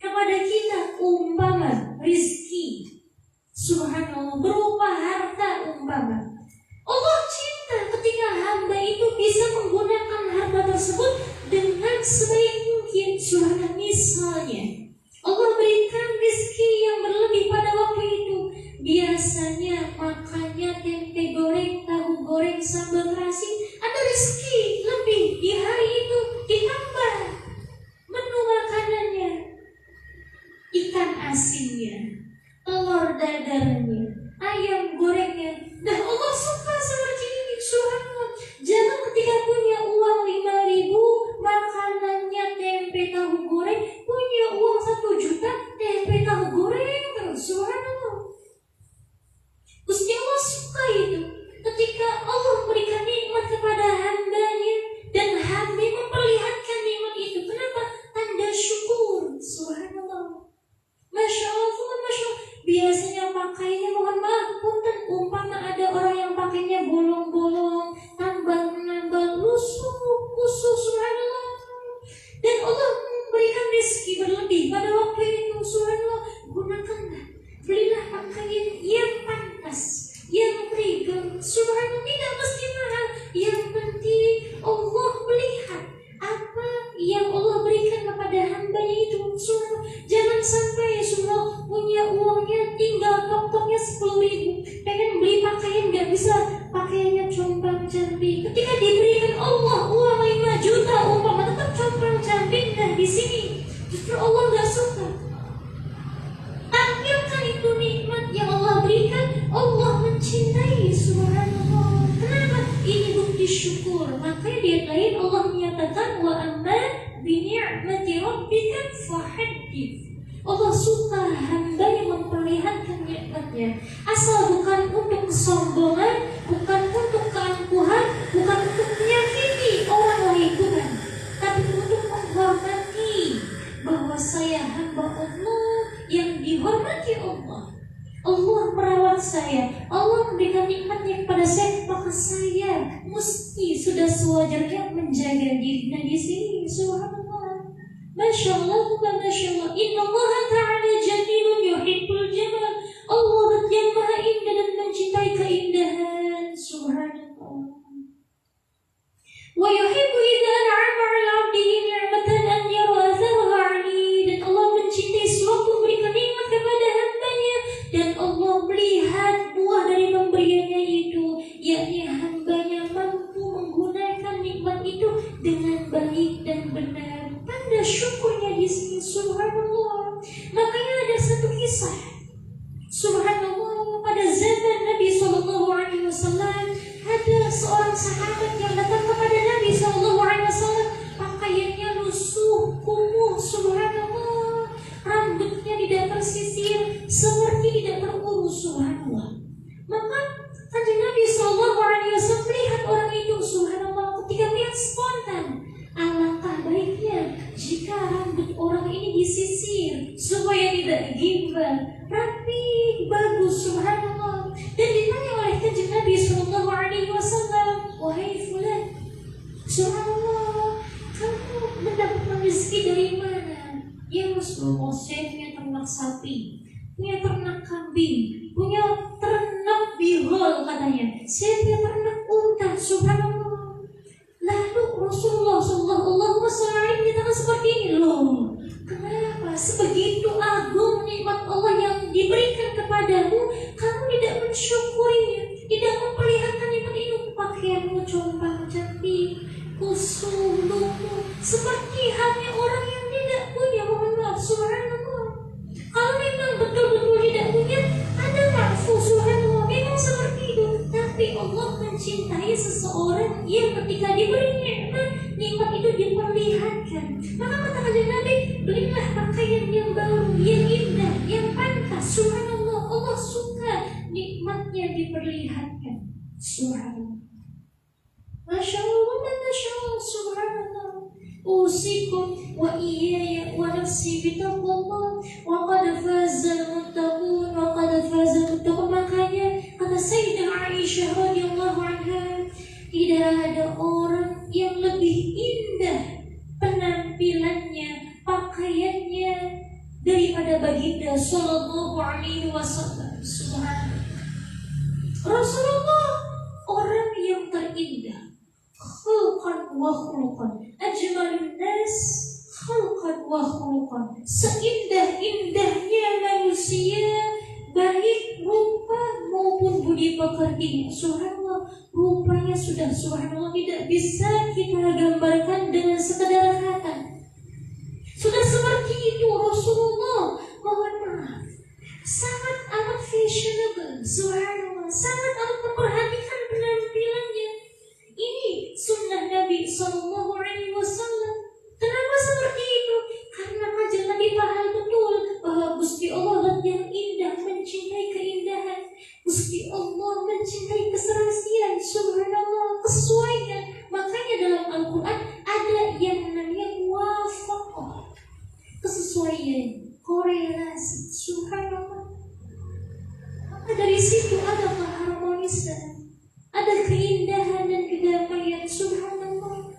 kepada kita, umpama rizki, subhanallah, berupa harta umpama. Allah cinta ketika hamba itu bisa menggunakan harta tersebut dengan sebaik mungkin. Subhanallah, misalnya Allah berikan rizki yang berlebih pada waktu itu. Biasanya makannya tempe goreng, tahu goreng, sambal terasi, ada rizki lebih di hari itu, ditambah menu makanannya, ikan asinnya, telur dadarnya, ayam gorengnya. Nah, Allah suka seperti ini. Subhanallah. Jangan ketika punya uang 5.000, makanannya tempe tahu goreng, punya uang 1 juta, tempe tahu goreng terus. Subhanallah. Gusti Allah suka itu ketika Allah memberikan nikmat kepada hambanya dan hamba memperlihatkan nikmat itu. Kenapa? Tanda syukur. Subhanallah. Masya Allah, Masya Allah. Biasanya pakainya, mohon maaf, punten, umpama ada orang yang pakainya bolong-bolong, tambal-nambal, lusuh, subhanallah. Dan Allah memberikan rezeki berlebih pada waktu itu. Subhanallah. Gunakanlah, belilah pakaian yang pantas, yang legal. Subhanallah, tidak mesti mahal. Yang penting Allah melihat apa yang Allah berikan kepada hambanya itu. Subhanallah. Jangan sampai semua punya uangnya tinggal tok-toknya 10.000, pengen beli pakaian gak bisa, pakaiannya compang-camping. Ketika diberikan Allah uang 5 juta umpama, tetap compang-camping. Nah, di sini justru Allah gak suka. Tampilkan itu nikmat yang Allah berikan. Allah mencintai. Subhanallah. Kenapa? Ini bukti syukur. Makanya di ayat lain Allah menyatakan, wa amma bi ni'mati rabbika fahaddits. Allah suka hamba yang memperlihatkan nikmatnya. Asal bukan untuk kesombongan, bukan untuk keangkuhan, bukan untuk menyakiti orang lain, bukan, tapi untuk menghormati bahwa saya hamba Allah yang dihormati Allah. Allah merawat saya, Allah memberikan nikmatnya kepada saya, maka saya mesti sudah sewajarnya menjaga dirinya di sini. Subhanallah. Masya Allah, Masya Allah. Inna Allah Ta'ala jamilun yuhibbul jamal. Allah yang maha indah dan mencintai keindahan. Subhanallah. Wa yuhibbu idza an'ama 'ala 'abdihi ni'matan an yara atharaha 'alaihi. Dan Allah mencintai sewaktu memberikan nikmat kepada hambanya, dan Allah melihat buah dari pemberiannya itu, yakni hambanya mampu menggunakan nikmat itu dengan baik dan benar. Tanda syukurnya di sini. Subhanallah. Makanya ada satu kisah. Subhanallah, pada zaman Nabi SAW ada seorang sahabat yang datang kepada Nabi SAW. Pakaiannya lusuh, kumuh. Subhanallah. Rambutnya tidak tersisir, seperti tidak terurus. Subhanallah. Maka kanjeng Nabi SAW melihat orang itu. Subhanallah. Ketika melihat spontan, alangkah baiknya jika rambut orang ini disisir supaya tidak gimbal, rapi, bagus. Subhanallah. Dan ditanya oleh kanjeng Nabi SAW, wahai fulan, subhanallah, kamu mendapatkan rezeki dari mana? Ya Rasulullah, saya punya ternak sapi, punya ternak kambing, punya ternak bihol katanya, saya punya ternak unta. Subhanallah. Lalu Rasulullah SAW menyatakan seperti ini, loh, kenapa sebegitu agung nikmat Allah yang diberikan kepadamu, kamu tidak mensyukurinya, tidak memperlihatkan nikmat itu? Pakaianmu compang-camping, kusum, lumpuh, seperti halnya orang yang tidak punya. Mohon maaf. Subhanallah. Kalau memang betul-betul tidak punya, ada maafu. Subhanallah. Memang seperti itu. Tapi Allah mencintai seseorang yang ketika diberi nikmat itu diperlihatkan. Maka kata kanjeng Nabi, belilah pakaian yang baru, yang indah, yang pantas. Subhanallah. Allah suka nikmatnya Subhanallah. Masya Allah, Masya Allah, Subhanallah. Usikum wa iyaya wa nafsi bitaqwallah wa qad fazal muttaqun wa qad fazal muttaqun. Makanya kata Sayyidah Aisyah radhiyallahu anha, tidak ada orang yang lebih indah penampilannya, pakaiannya daripada baginda sallallahu alaihi wasallam. Subhanallah. Rasulullah orang yang terindah, khulqan wa khuluqan, ajmalun nas khulqan wa khuluqan. Seindah-indahnya manusia, baik rupa maupun budi pekertinya. Subhanallah, rupanya sudah subhanallah tidak bisa kita gambarkan dengan sekadar kata. Sudah seperti itu Rasulullah, mohon maaf, sangat amat fashionable, subhanallah, sangat amat memperhatikan penampilannya. Ini sunnah Nabi Sallallahu Alaihi Wasallam. Kenapa seperti itu? Karena kajian Nabi paham betul bahwa Gusti Allah zat yang indah, mencintai keindahan. Gusti Allah mencintai keserasian, subhanallah, kesesuaian. Makanya dalam Al-Quran ada yang namanya wafaqah, kesesuaian, korelasi, subhanallah. Maka dari situ ada keharmonisan, ada keindahan dan kedamaian, subhanallah.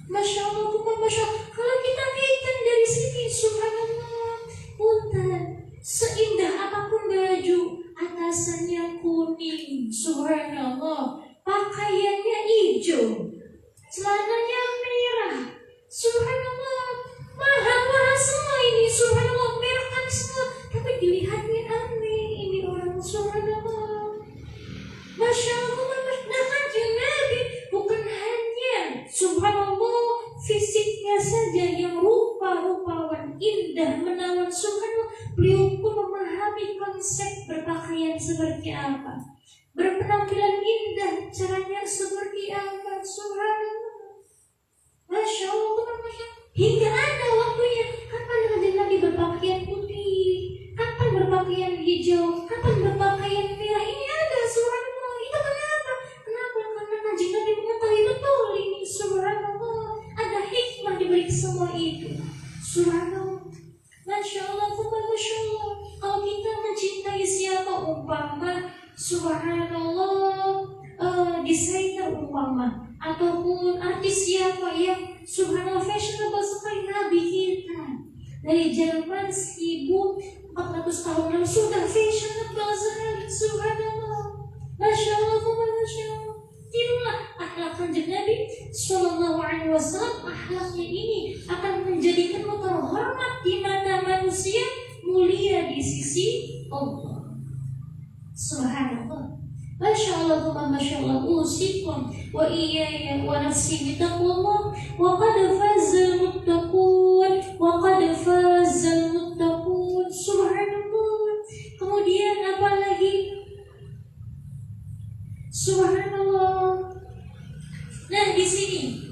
Masya Allah, Masya Allah. Kalau kita kaitkan dari sini, subhanallah, punten, seindah apapun baju, atasannya kuning, subhanallah, pakaiannya hijau, celananya merah, subhanallah, mahal-mahal semua ini, subhanallah, merah kan semua, tapi dilihatnya aneh, ini orang, subhanallah. Masya Allah, nah kanjeng Nabi bukan hanya subhanallah fisiknya saja yang rupa-rupawan, indah, menawan, subhanallah, beliau pun memahami konsep berpakaian seperti apa, berpenampilan indah, caranya seperti apa, subhanallah. Masya Allah, Masya Allah. Hingga ada waktunya, kapan kanjeng Nabi berpakaian putih, kapan berpakaian hijau, kapan berpakaian merah, ini ada, subhanallah. Itu kenapa? Kenapa? Karena kanjeng Nabi mengetahui betul ini, subhanallah, ada hikmah dibalik semua itu, subhanallah. Masya Allah, Masya Allah. Kalau kita mencintai siapa, umpama subhanallah, desainer umpama, ataupun artis siapa yang subhanallah fashionable sekali, Nabi kita dari zaman 1400 tahun lalu sudah fashionable sekali, subhanallah. Masya Allah, Masya Allah. Inilah akhlak kanjeng Nabi Sallallahu Alaihi Wasallam. Akhlaknya ini akan menjadikanmu terhormat di mata manusia, mulia di sisi Allah. Subhanallah. Masya Allah, Masya Allah. Usikum wa iyaya wa nafsi bitaqwallah wa qad fazal muttaqun wa qad fazal muttaqun. Subhanallah. Kemudian apa lagi? Subhanallah. Nah, di sini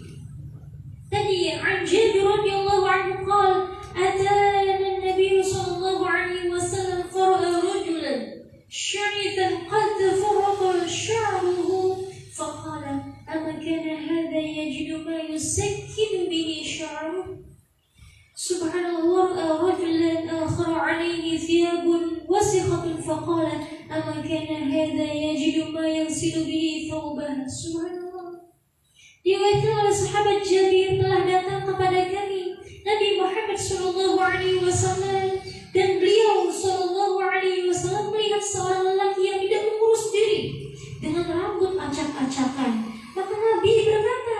tadi an Jabir radhiyallahu anhu qala atana an-nabiy sallallahu alaihi wasallam fara'a rajulan sharitan qad farqa sha'ruhu faqala ama kana hadha yajidu ma yusakkinu bihi sha'ruhu. Subhanallah, rajulan akhar alaihi thiyabun wasikhatun faqala ama kana hadha yajidu ma yaghsilu bihi thawbahu. Subhanallah. Diriwayatkan oleh sahabat Jabir, telah datang kepada kami Nabi Muhammad sallallahu alaihi wasallam, dan beliau sallallahu alaihi wasallam melihat seorang lelaki yang tidak mengurus diri dengan rambut acak-acakan. Maka Nabi berkata,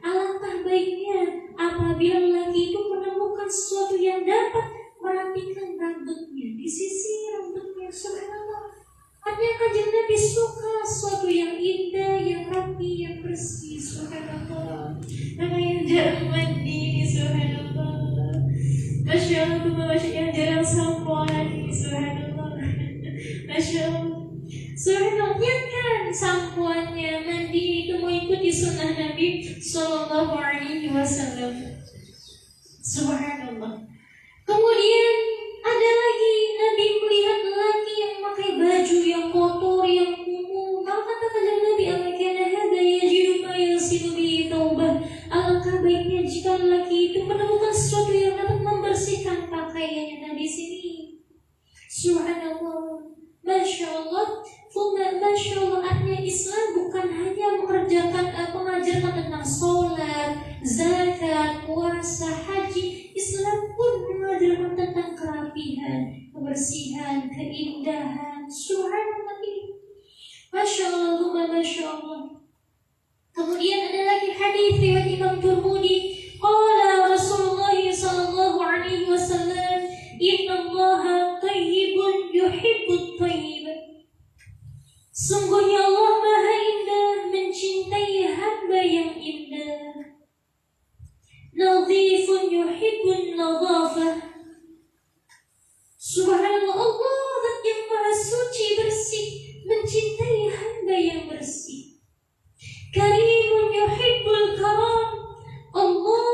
alangkah baiknya apabila lelaki itu menemukan sesuatu yang dapat merapikan rambutnya, disisir rambutnya, subhanallah. Artinya kanjeng Nabi suka sesuatu yang indah, yang rapi, yang bersih, subhanallah. Karena yang jarang mandi, subhanallah. Masya Allah, Masya yang jarang sampoan, subhanallah. Masya Allah. Subhanallah, niatkan sampoannya, mandi itu mengikuti sunnah Nabi Sallallahu Alaihi Wasallam. Subhanallah. Kemudian ada lagi, Nabi melihat lelaki yang memakai baju yang kotor, yang kumuh. Maka kata kanjeng Nabi, Alangkah baiknya jika lelaki itu menemukan sesuatu yang dapat membersihkan pakaiannya. Nah di sini, subhanallah, masya Allah, masya Allah, artinya Islam bukan hanya mengajarkan tentang sholat, zakat, puasa, haji. Islam pun mengajarkan tentang kerapihan, kebersihan, keindahan. Subhanallah ini, masya Allah, masya Allah. Kemudian ada lagi hadis riwayat Imam Turmudi, qala Rasulullah sallallahu alaihi wasallam, innallaha thayyibun yuhibbut thayyiban. Sungguhnya Allah Maha Indah, mencintai hamba yang indah. Nadhifun yuhibbun nadhafah. Subhanallah, Allah zat yang Maha Suci bersih, mencintai hamba yang bersih. Karimun yuhibbul karam. Allah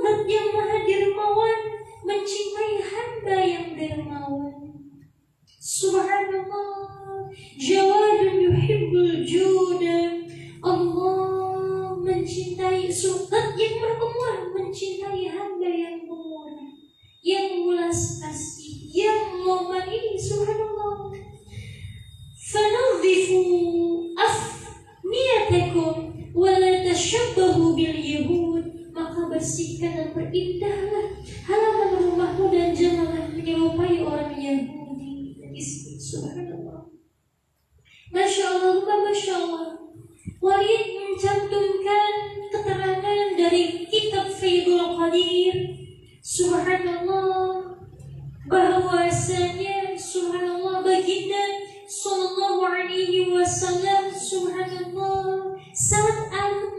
zat yang Maha Dermawan, mencintai hamba yang dermawan. Subhanallah. Jawadun yuhibbul juda. Allah mencintai zat yang Maha Pemurah, mencintai hamba yang pemurah, yang ulas kasih, yang momen ini. Subhanallah. Fanadhifu afniyatakum wala tashabbahu bil yahud. Maka bersihkan dan perindahlah halaman rumahmu dan janganlah menyerupai orang Yahudi. Subhanallah. Masya Allah, masya Allah. Walid mencantumkan keterangan dari kitab Faidul Qadir. Subhanallah, bahwasanya subhanallah baginda sallallahu alaihi wasallam subhanallah sangat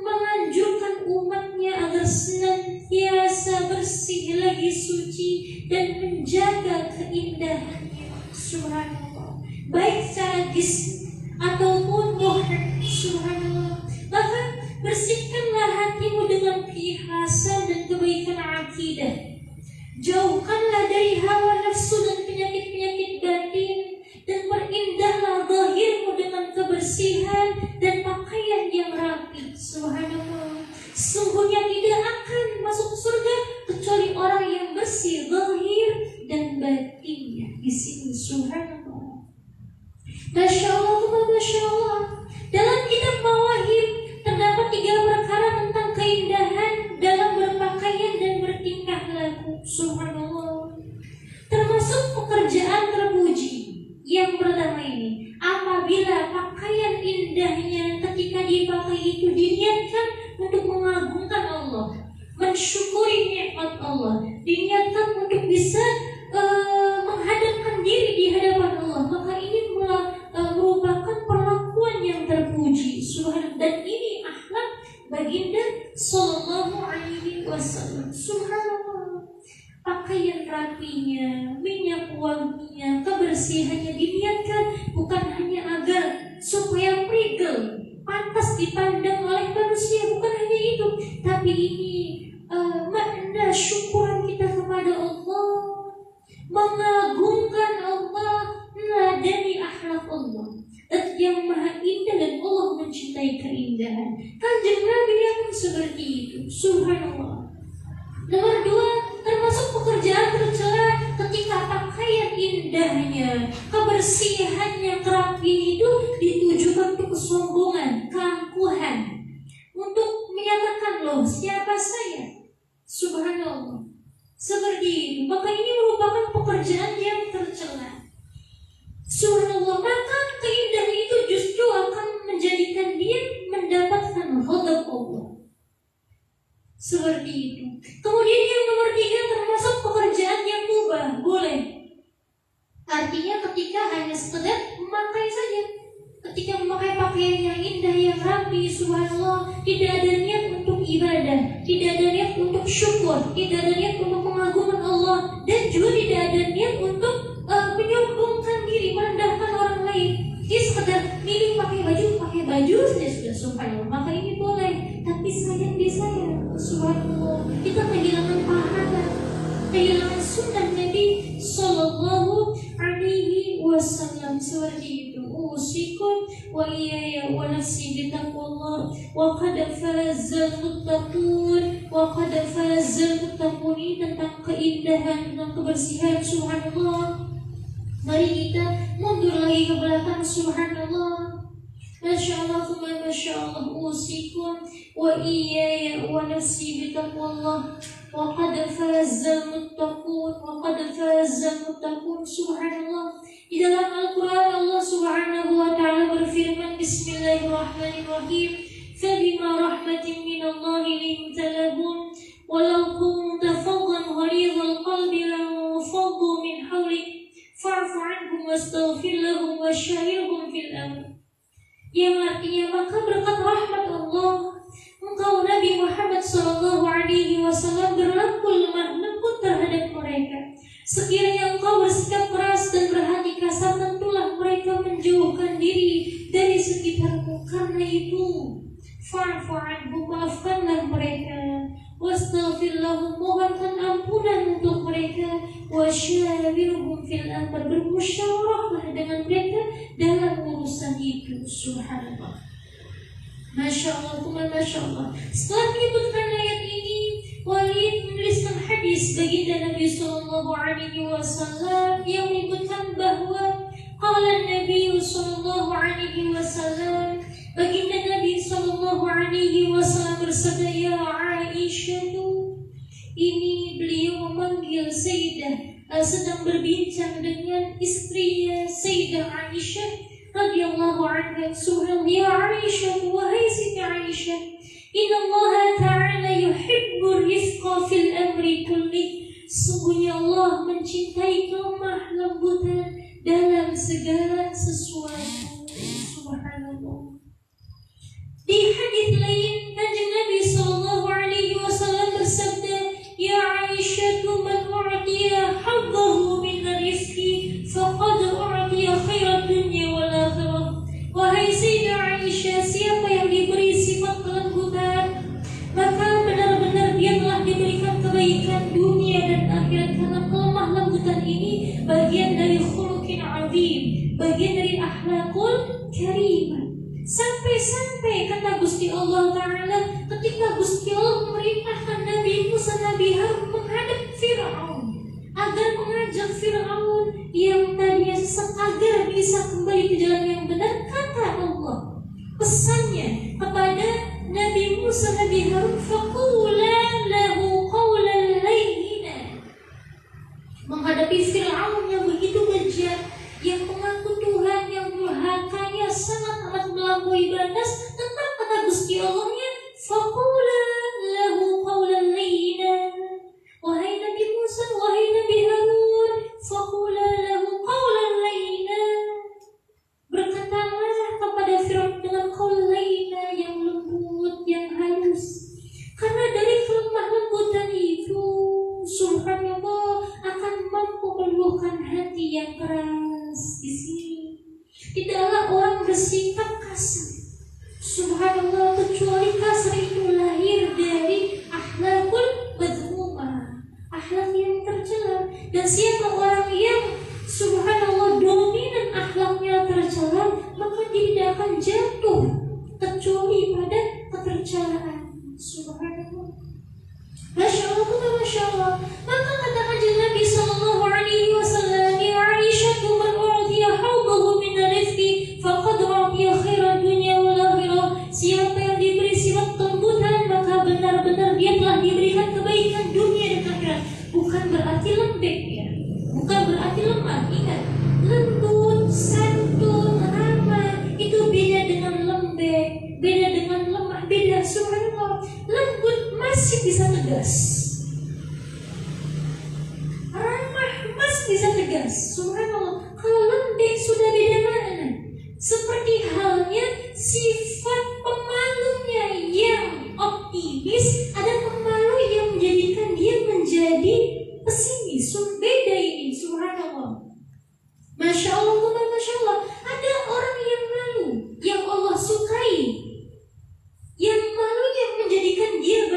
menganjurkan umatnya agar senantiasa bersih lagi suci dan menjaga keindahannya. Subhanallah, baik secara jism ataupun ruh. Subhanallah. Maka bersihkanlah hatimu dengan keikhlasan dan kebaikan akidah. Jauhkanlah dari hawa nafsu dan penyakit-penyakit batin, dan perindahlah zahirmu dengan kebersihan dan pakaian yang rapi. Subhanallah. Sungguhnya tidak akan masuk surga kecuali orang yang bersih zahir dan batinnya. Di sini subhanallah. Masya Allah, masya Allah. Dalam kitab Mawahib terdapat 3 perkara tentang keindahan dalam berpakaian dan bertingkah laku. Subhanallah. Termasuk pekerjaan terpuji. Yang pertama ini, apabila pakaian indahnya ketika dipakai itu diniatkan untuk mengagungkan Allah, mensyukuri nikmat Allah, diniatkan untuk bisa menghadapkan diri di hadapan Allah, maka ini merupakan perlakuan yang terpuji. Subhanallah. Dan ini akhlak baginda sallallahu alaihi wasallam. Subhanallah. Pakaian rapinya, minyak wanginya, kebersihannya diniatkan bukan hanya agar supaya prigel, pantas dipandang oleh manusia, bukan hanya itu, tapi ini makna syukuran kita kepada Allah, mengagungkan Allah, meladani akhlak Allah yang maha indah, dan Allah mencintai keindahan. Kanjeng Nabi yang seperti itu. Subhanallah. Nomor 2, termasuk pekerjaan tercela ketika pakaian indahnya, kebersihannya, kerapian itu ditujukan untuk kesombongan, keangkuhan, untuk menyatakan loh siapa saya. Subhanallah. Seperti ini, maka ini merupakan pekerjaan yang tercela. Subhanallah. Maka keindahan itu justru akan menjadikan dia mendapatkan ghadab Allah. Seperti itu. Kemudian yang nomor 3, termasuk pekerjaan yang mubah, boleh. Artinya ketika hanya sekedar memakai saja, ketika memakai pakaian yang indah, yang rapi, subhanallah, tidak ada niat untuk ibadah, tidak ada niat untuk syukur, tidak ada niat untuk mengagungkan Allah, dan juga tidak ada niat untuk menyombongkan diri, merendahkan orang lain. Dia sekedar milih pakai baju saja sudah, subhanallah. Maka ini boleh, tapi sayang di saya, subhanallah, kita kehilangan pahala, kehilangan sunnah Nabi sallallahu alaihi wasallam. Seperti itu. Usikum wa iyaya wa nafsi bitaqwallah wa qad fazal muttaqun wa qad fazal muttaqun, tentang keindahan, tentang kebersihan. Subhanallah. Mari kita mundur lagi ke belakang. Subhanallah. Masya Allah, Masya Allah. Usikum wa iyaya wa nafsi bitaqwallah. Wa qad fazal muttaqun, wa qad fazal muttaqun. Subhanallah. Di dalam Al-Quran Allah Subhanahu wa ta'ala berfirman, Bismillahirrahmanirrahim, Fabima rahmatin minallahi linta lahum, walau kunta faddan ghalidhal qalbi lanfaddu min hawlik, fa'fu anhum wastaghfir lahum wasyawirhum fil amr. Yang artinya, maka berkat rahmat Allah, engkau Nabi Muhammad SAW berlaku lemah lembut terhadap mereka. Sekiranya engkau bersikap keras dan berhati kasar, tentulah mereka menjauhkan diri dari sekitarmu. Karena itu, fa'fu anhum, maafkanlah mereka, wastaghfir lahum, mohonkan ampunan untuk mereka, wasyawirhum fil amr, bermusyawarahlah dengan mereka dalam urusan itu. Subhanallah. Masya Allah, Masya Allah. Setelah menyebutkan ayat ini, Walid menuliskan hadis baginda Nabi Sallallahu Alaihi Wasallam yang menyebutkan bahwa qala Nabi Sallallahu Alaihi Wasallam, baginda Nabi Sallallahu Alaihi Wasallam bersabda, ya Aisyah, ini beliau memanggil Sayyidah, sedang berbincang dengan istrinya Sayyidah Aisyah radhiyallahu anha. Subhanallah, ya Aisyah, wahai Siti Aisyah, inna Allah ta'ala yuhibbu rifqa fil amri kulli. Sungguhnya Allah mencintai kelemah lembutan dalam segala sesuatu. Subhanallah. Di hadis lain, Kanjeng Nabi sallallahu alaihi wasallam bersabda, ya Aisyah, man u'tiya haddahu min rizqi faqad u'tiya khairat dunya wal akhirah. Wahai Sayyidah Aisyah, siapa yang diberi sifat kelembutan, maka benar-benar dia telah diberikan kebaikan dunia dan akhirat. Karena kelemah lembutan ini bagian dari khuluqin azim, bagian dari akhlakul karimah. Sampai-sampai kata Gusti Allah Ta'ala, ketika Gusti Allah memerintahkan Nabi Musa, Nabi Harun menghadap Fir'aun agar mengajak Fir'aun yang tadinya sesat agar bisa kembali ke jalan yang benar, kata Allah pesannya kepada Nabi Musa, Nabi Harun, faqula lahu qawlan layyina. Menghadapi Fir'aun yang begitu bejat, yang mengaku Tuhan, yang durhakanya sangat amat melampaui batas, tetap kata Gusti Allahnya, faqula lahu qawlan layyina. Wahai Nabi Musa, wahai Nabi Harun, faqula lahu qawlan layyina. Berkatalah kepada Fir'aun dengan qaul layyina, yang lembut, yang halus. Karena dari kelemah lembutan itu, subhanallah, akan mampu meluluhkan hati yang keras. Di sini tidaklah orang bersikap kasar, subhanallah, kecuali kasar itu lahir dari akhlakul madhumah, akhlak yang tercela. Dan siapa orang yang subhanallah dominan akhlaknya tercela, maka dia tidak akan jatuh kecuali pada ketercelaan. Subhanallah. Masya Allah, Masya Allah. Maka katakan Nabi Sallallahu Alaihi Wasallam, ya Aisyah, man u'tiya hawdahu min rizqi faqad u'tiya khairat dunya wal akhirah. Siapa yang diberi sifat kelembutan, maka benar-benar dia telah diberikan kebaikan dunia dan akhirat. Bukan berarti lembek ya, bukan berarti lemah. Ingat, lembut, santun, ramah itu beda dengan lembek, beda dengan lemah, beda. Subhanallah, lembut masih bisa tegas, ramah masih bisa tegas. Subhanallah, kalau lembek sudah beda mana. Seperti halnya sifat pemalunya yang optimis, ada pemalu yang menjadikan dia menjadi pesimis. Beda ini, subhanallah. Masya Allah, Masya Allah. Ada orang yang malu, yang Allah sukai, yang malunya menjadikan dia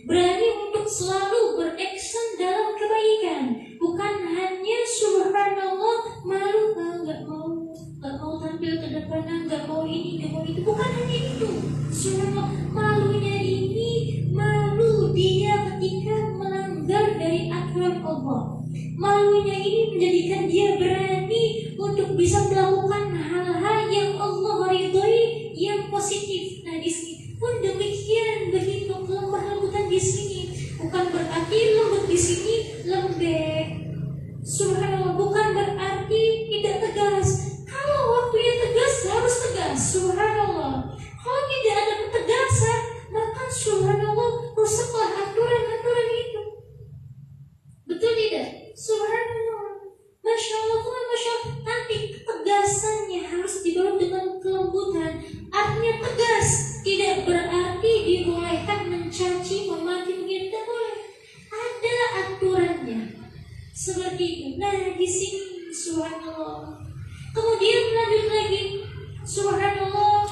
berani untuk selalu beraction dalam kebaikan. Bukan hanya subhanallah malu, nggak mau tampil ke depan, nggak mau ini, nggak mau itu. Bukan hanya itu. Subhanallah, malunya ini malu Allah. Malunya ini menjadikan dia berani untuk bisa melakukan hal-hal yang Allah ridhoi, yang positif. Nah di sini pun demikian, begitu kelemah lembutan di sini bukan berarti lembut di sini lembek. Subhanallah, bukan berarti tidak tegas. Kalau waktunya tegas harus tegas. Subhanallah. Kalau tidak ada ketegasan, maka subhanallah rusaklah aturan-aturan itu. Betul tidak? Subhanallah. Masya Allah, Masya Allah. Nanti ketegasannya harus dibawa dengan kelembutan. Artinya tegas, tidak berarti dibolehkan mencaci, memaki, begitu tidak boleh. Ada aturannya. Seperti itu. Nah di sini subhanallah. Kemudian lanjut lagi. Subhanallah.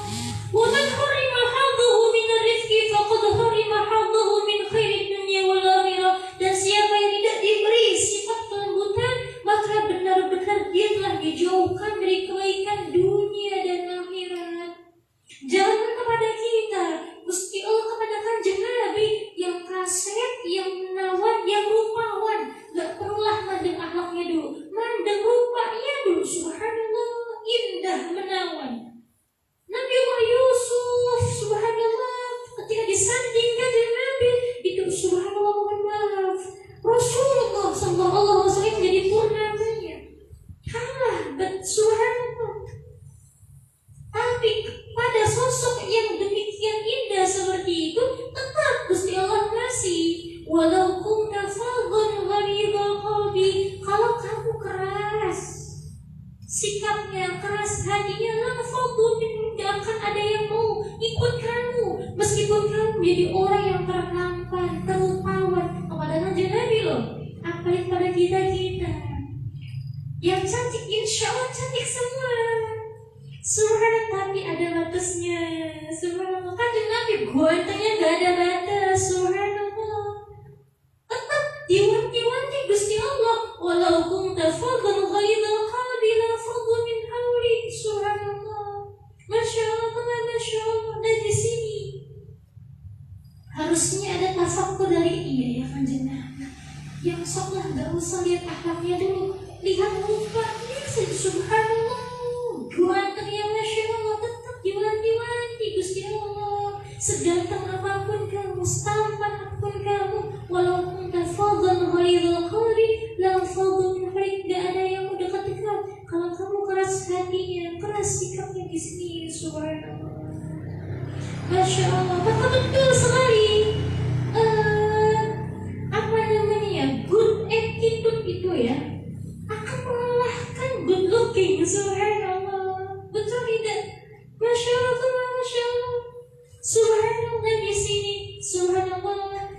Wa man harima haddahu min ar-rizqi faqad harima haddahu min khairid dunya wal akhirah. Dan siapa yang tidak diberi sifat kelembutan, maka benar-benar dia telah dijauhkan dari kebaikan dunia dan akhirat. Jangan kepada kita, Gusti Allah kepada Kanjeng Nabi yang kaset, yang menawan, yang rupawan. Gak perlulah mandang akhlaknya dulu, mandang rupanya dulu. Subhanallah, indah menawan. Nabi Allah Yusuf, subhanallah, ketika disandingkan dengan Nabi itu, subhanallah, mohon maaf, Rasulullah sallallahu alaihi wasallam menjadi purnamanya. Kalah, subhanallah. Tapi pada sosok yang demikian indah seperti itu, tetap Gusti Allah kasih. Walau kunta fadhan ghalidhal qalbi, kalau kamu keras sikapnya, keras hatinya, la fadhu minhum, tidak akan ada yang mau ikut kamu. Meskipun kamu menjadi orang yang tertampan, terlupawan. Kepada Nabi Nabi loh, apalagi pada kita yang cantik, insya Allah cantik semua. Subhanallah, tapi ada batasnya. Subhanallah, kan Nabi gantengnya gak ada batas. Subhanallah, tetap diwanti-wanti Gusti Allah. Walau kunta fadhan ghalidhal qalbi la fadhu min hawlik. Subhanallah, masya Allah, masya Allah. Dan di sini harusnya ada tafakkur dari dia ya Kanjeng Nabi. Yang soklah gak usah lihat akhlaknya dulu, lihat mukanya saja. Subhanallah, gantengnya masya Allah, tetap diwanti-wanti Gusti Allah. Seganteng apapun kamu, setampan apapun kamu, walau kunta fadhan ghalidhal qalbi la fadhu min hawlik, gak ada yang mau dekat-dekat. Kalau kamu keras hatinya, keras sikapnya di sini. Subhanallah, masya Allah, maka betul sekali. Apa namanya, good attitude itu ya akan mengalahkan good looking. Subhanallah, betul tidak? Masya Allah, masya Allah. Subhanallah, di sini subhanallah.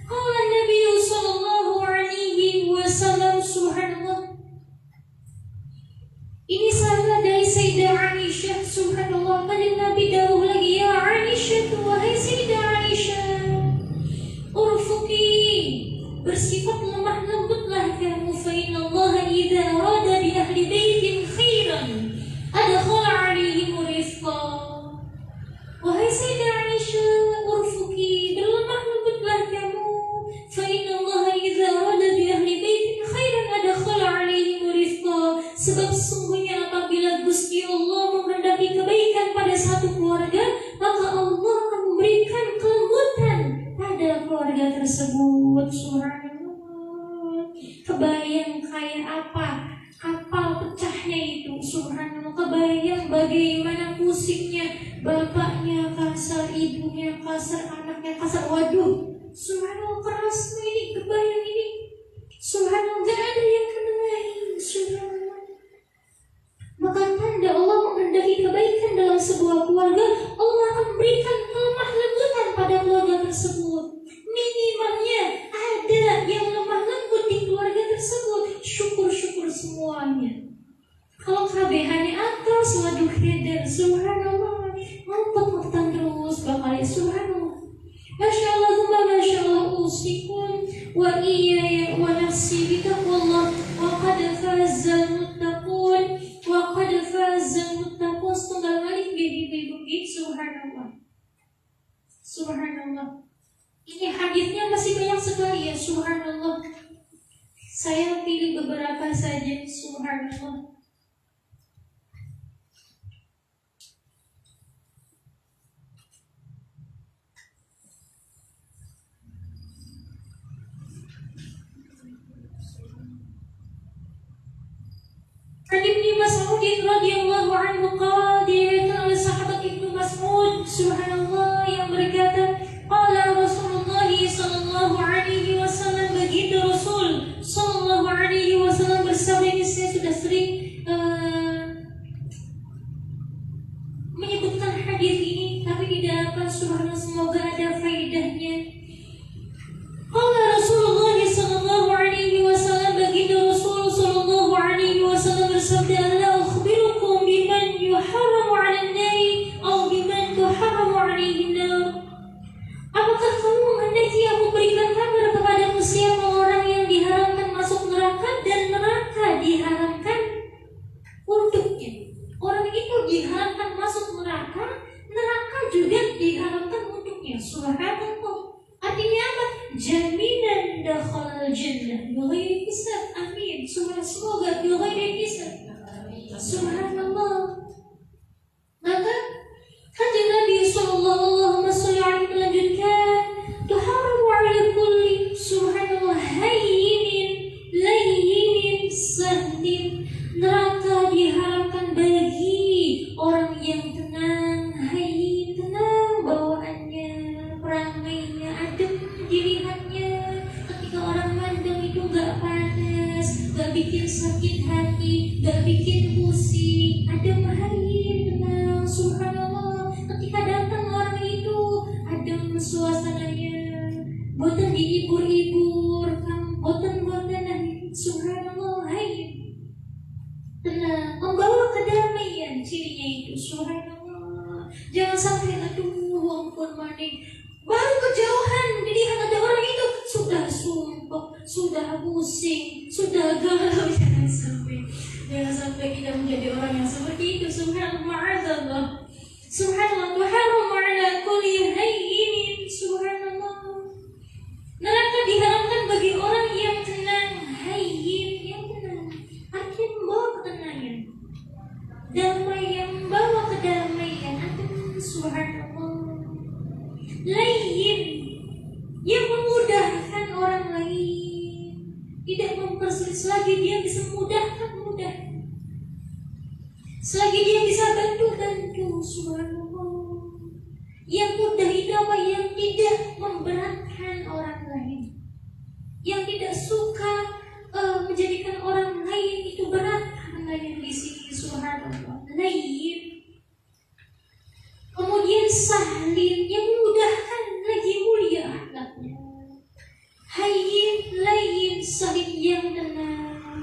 Qala Nabi sallallahu alaihi wasallam, subhanallah. Ini sahabat dari Sayyidah Aisyah, subhanallah. Pada Nabi dawuh lagi, ya Aisyah, wahai Sayyidah Aisyah, urfuki, bersifat lemah lembutlah kamu. Fa inna Allah idza arada bi ahli baitin khairan adkhala alaihim rifqa. Wahai Sayyidah Aisyah, urfuki, berlemah lembutlah kamu. Fa inna Allah idza arada bi ahli baitin khairan adkhala alaihim rifqa. Sebab sesungguhnya apabila Gusti Allah menghendaki kebaikan pada satu keluarga, maka Allah akan memberikan kelembutan pada keluarga tersebut. Subhanallah, kebayang kayak apa kapal pecahnya itu. Subhanallah, kebayang bagaimana pusingnya, bapaknya kasar, ibunya kasar, anaknya kasar. Waduh, subhanallah, kerasnya ini, kebayang ini. Subhanallah, gak ada yang menengahi. Subhanallah, maka tanda Allah menghendaki kebaikan dalam sebuah keluarga, Allah akan memberikan kelemah lembutan pada keluarga tersebut. Minimalnya ada yang lemah lembut di keluarga tersebut. Syukur-syukur semuanya. Kalau kelebihannya atas, waduh heder. Subhanallah, ngotot-ngototan terus bakal. Subhanallah, masya Allah, masya Allah. Usikum wa iyaya wa nafsi bitaqwallah wa qad fazal muttaqun wa qad fazal muttaqun. Setunggal kali ibu-ibu. Subhanallah, subhanallah. Ini hadisnya masih banyak sekali ya. Subhanallah, Saya pilih beberapa saja, subhanallah. An Ibnu Mas'ud radhiyallahu anhu qala, diriwayatkan oleh sahabat Ibnu Mas'ud, subhanallah, yang berkata, qala Rasulullah sallallahu alaihi wasallam, begitu Rasul sallallahu alaihi wasallam bersabda. Ini saya sudah sering menyebutkan hadis ini, tapi tidak apa, subhanallah, semoga ada faedahnya. Qala Rasulullah sallallahu alaihi wasallam, begitu Rasul sallallahu alaihi wasallam bersabda, la ukhbirukum biman yuharramu 'alan nari aw biman tuharramu 'alaihi nar. Apakah kamu menghendaki aku berikan kabar kepadamu siapa orang yang diharamkan masuk neraka dan neraka diharamkan untuknya? Orang itu diharamkan masuk neraka, neraka juga diharamkan untuknya. Subhanallah. Artinya apa? Jaminan dakhalal jannah bighairi hisab. Amin. Semoga bighairi hisab. Subhanallah. Maka kanjeng Nabi sallallahu alaihi melanjutkan, tuharamu ala kulli, subhanallah, hayyinin layyinin sahlin. Neraka diharamkan bagi orang yang tenang, hayyin, tenang bawaannya, ramainya, adem dilihatnya. Ketika orang mandang itu gak panas, gak bikin sakit hati, gak bikin pusing, adem, hayyin, tenang, subhanallah. Ketika datang orang itu, adem suasananya, boten dihibur-hibur, boten-boten, subhanallah, hayyin, tenang, membawa kedamaian. Cirinya itu, subhanallah. Jangan sampai aduh ampun maning, baru kejauhan dilihat ada orang itu sudah sumpah, sudah pusing, sudah galau. Jangan sampai kita menjadi orang yang seperti itu. Subhanallah, ma'adzallah. Subhanallah, tuharram ala kulli hayyinin. Subhanallah. Neraka diharamkan bagi orang yang tenang, hayyin, yang tenang. Artinya membawa ketenangan, damai, yang membawa kedamaian. Subhanallah. Layyin, yang memudahkan orang lain, tidak mempersulit. Selagi dia bisa memudahkan, mudah. Selagi dia bisa bantu. Subhanallah. Yang mudah itu apa? Yang tidak memberatkan orang lain, yang tidak suka menjadikan orang lain itu berat. Yang di sini, subhanallah, layyin. Kemudian sahlin, yang memudahkan, lagi mulia akhlaknya. Hayyin, layyin, sahlin, yang tenang,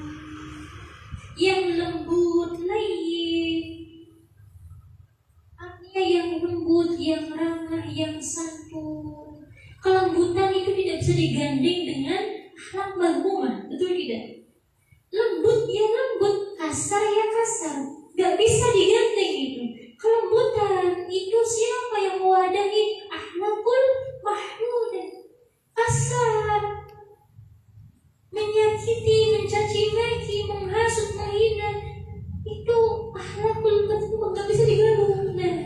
yang lembut, layyin. Artinya yang lembut, yang ramah, yang santun. Kelembutan itu tidak bisa digandeng dengan akhlak mazmumah, betul tidak? Lembut ya lembut, kasar ya kasar, gak bisa digandeng itu. Kelembutan itu siapa yang mewadahi? Akhlakul mahmudah. Kasar, menyakiti, mencaci maki, menghasut, menghina, itu akhlakul mahmudah, gak bisa digabung. Nah,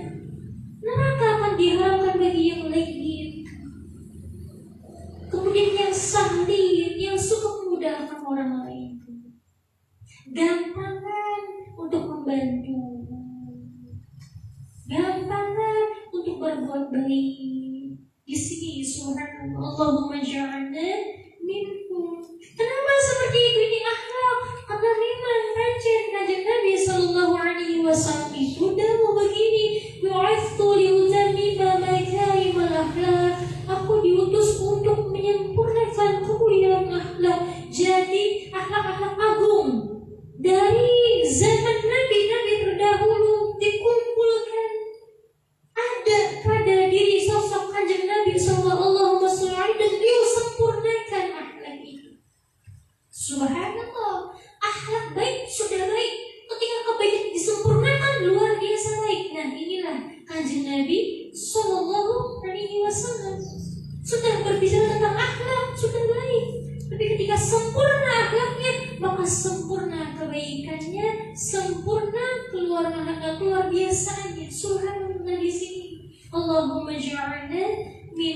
neraka akan diharamkan bagi yang lain. Kemudian yang sahlin, yang suka memudahkan orang lain, gampangan untuk membantu, gampangan untuk berbuat baik. Di sini, subhanallah, Allahumma ja'alna minhum. Kenapa seperti itu? Ini akhlak, karena memang kanjeng Nabi sallallahu alaihi wasallam itu sudah begini, bu'ithu liutammima makarimal akhlak. Aku diutus untuk menyempurnakan kemuliaan akhlak. Jadi akhlak-akhlak agung dari zaman nabi-nabi terdahulu dikumpulkan ada pada diri sosok kanjeng Nabi sallallahu alaihi wasallam, dan beliau sempurnakan.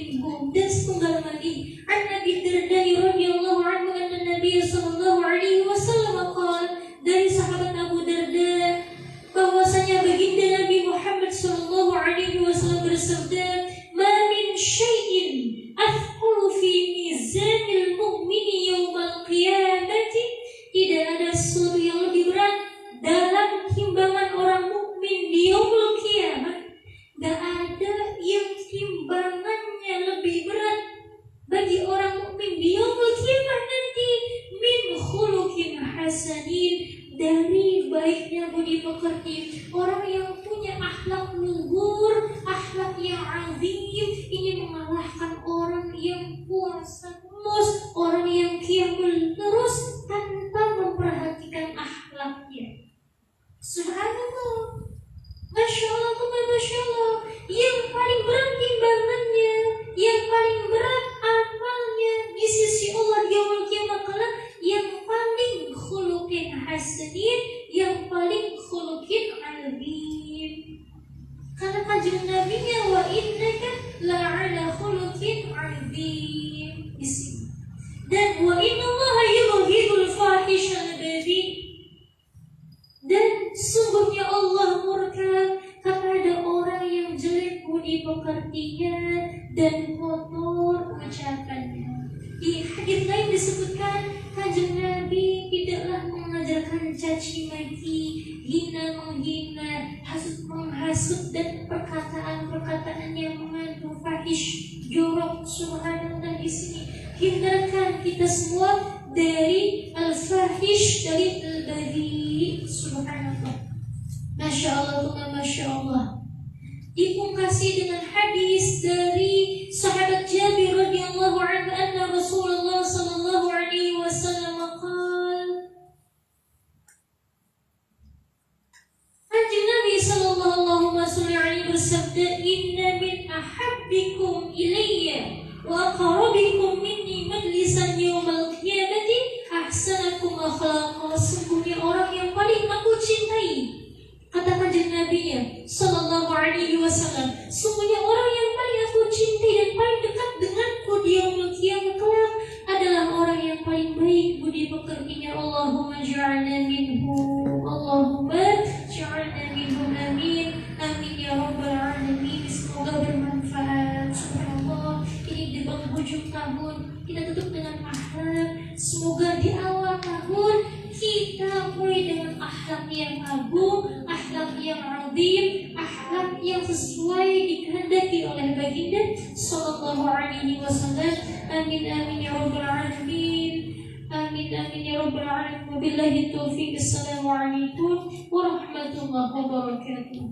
minhum. Dan sepenggal lagi an Abi Darda radhiyallahu anhu anna Nabi sallallahu alaihi wasallam qala, dari sahabat Abu Darda bahwasanya baginda Nabi Muhammad sallallahu alaihi wasallam bersabda, "Ma min syai'in athqalu fi mizanil mu'mini yaumal qiyamati." Tidak ada sesuatu yang lebih berat dalam timbangan orang mukmin di yaumul qiyamah. Gak ada yang timbangannya lebih berat bagi orang mukmin di yaumul qiyamah nanti min khuluqin hasanin, dari baiknya budi pekerti, orang yang punya akhlak luhur, akhlak yang azim, ini mengalahkan orang yang puasa terus, orang yang qiyamul terus tanpa memperhatikan akhlaknya. Subhanallah, Masya Allah, Masya Allah. Yang paling berat timbangannya, yang paling berat amalnya di sisi Allah di yaumul qiyamah kelak, yang paling khuluqin hasanin, yang paling khuluqin azim. Karena kajian Nabi-Nya, wa innaka la'ala khuluqin azim di sini. Dan wa innallaha yubghidul fahishal badhi. Dan sungguhnya Allah murka kepada orang yang jelek budi pekertinya dan kotor ucapannya. Di hadis lain disebutkan, kanjeng Nabi tidaklah mengajarkan caci maki, hina menghina, hasut menghasut, dan perkataan-perkataan yang mengandung fahish, jorok. Subhanallah, di sini hindarkan kita semua dari al-fahish, dari al-badhi. Subhanallah, Masya Allah, Masya Allah. Dipungkasi dengan hadis dari sahabat Jabir radhiyallahu anhu anna Rasulullah sallallahu alaihi wasallam qala, Kanjeng Nabi sallallahu alaihi bersabda, inna min ahabbikum ilayya wa aqrabikum minni majlisan yawmal qiyamati ahsanakum akhlaqa. Sungguhnya orang yang paling aku cintai, kata kanjeng Nabi sallallahu alaihi wasallam, sungguhnya orang yang paling aku cintai dan paling dekat denganku di yaumul qiyamah kelak adalah orang yang paling baik budi pekertinya. Allahumma ja'alna minhu, Allahumma ja'alna minhu, amin amin ya rabbal alamin. Semoga bermanfaat. Subhanallah, ini di penghujung tahun kita tutup dengan akhlak. Semoga di awal tahun kita mulai dengan akhlak yang agung, akhlak yang azim, akhlak yang sesuai dikehendaki oleh baginda sallallahu alaihi wasallam. Amin amin ya rabbal alamin. Amin amin ya rabbal alamin. Wabillahi taufiq. Assalamualaikum warahmatullahi wabarakatuh.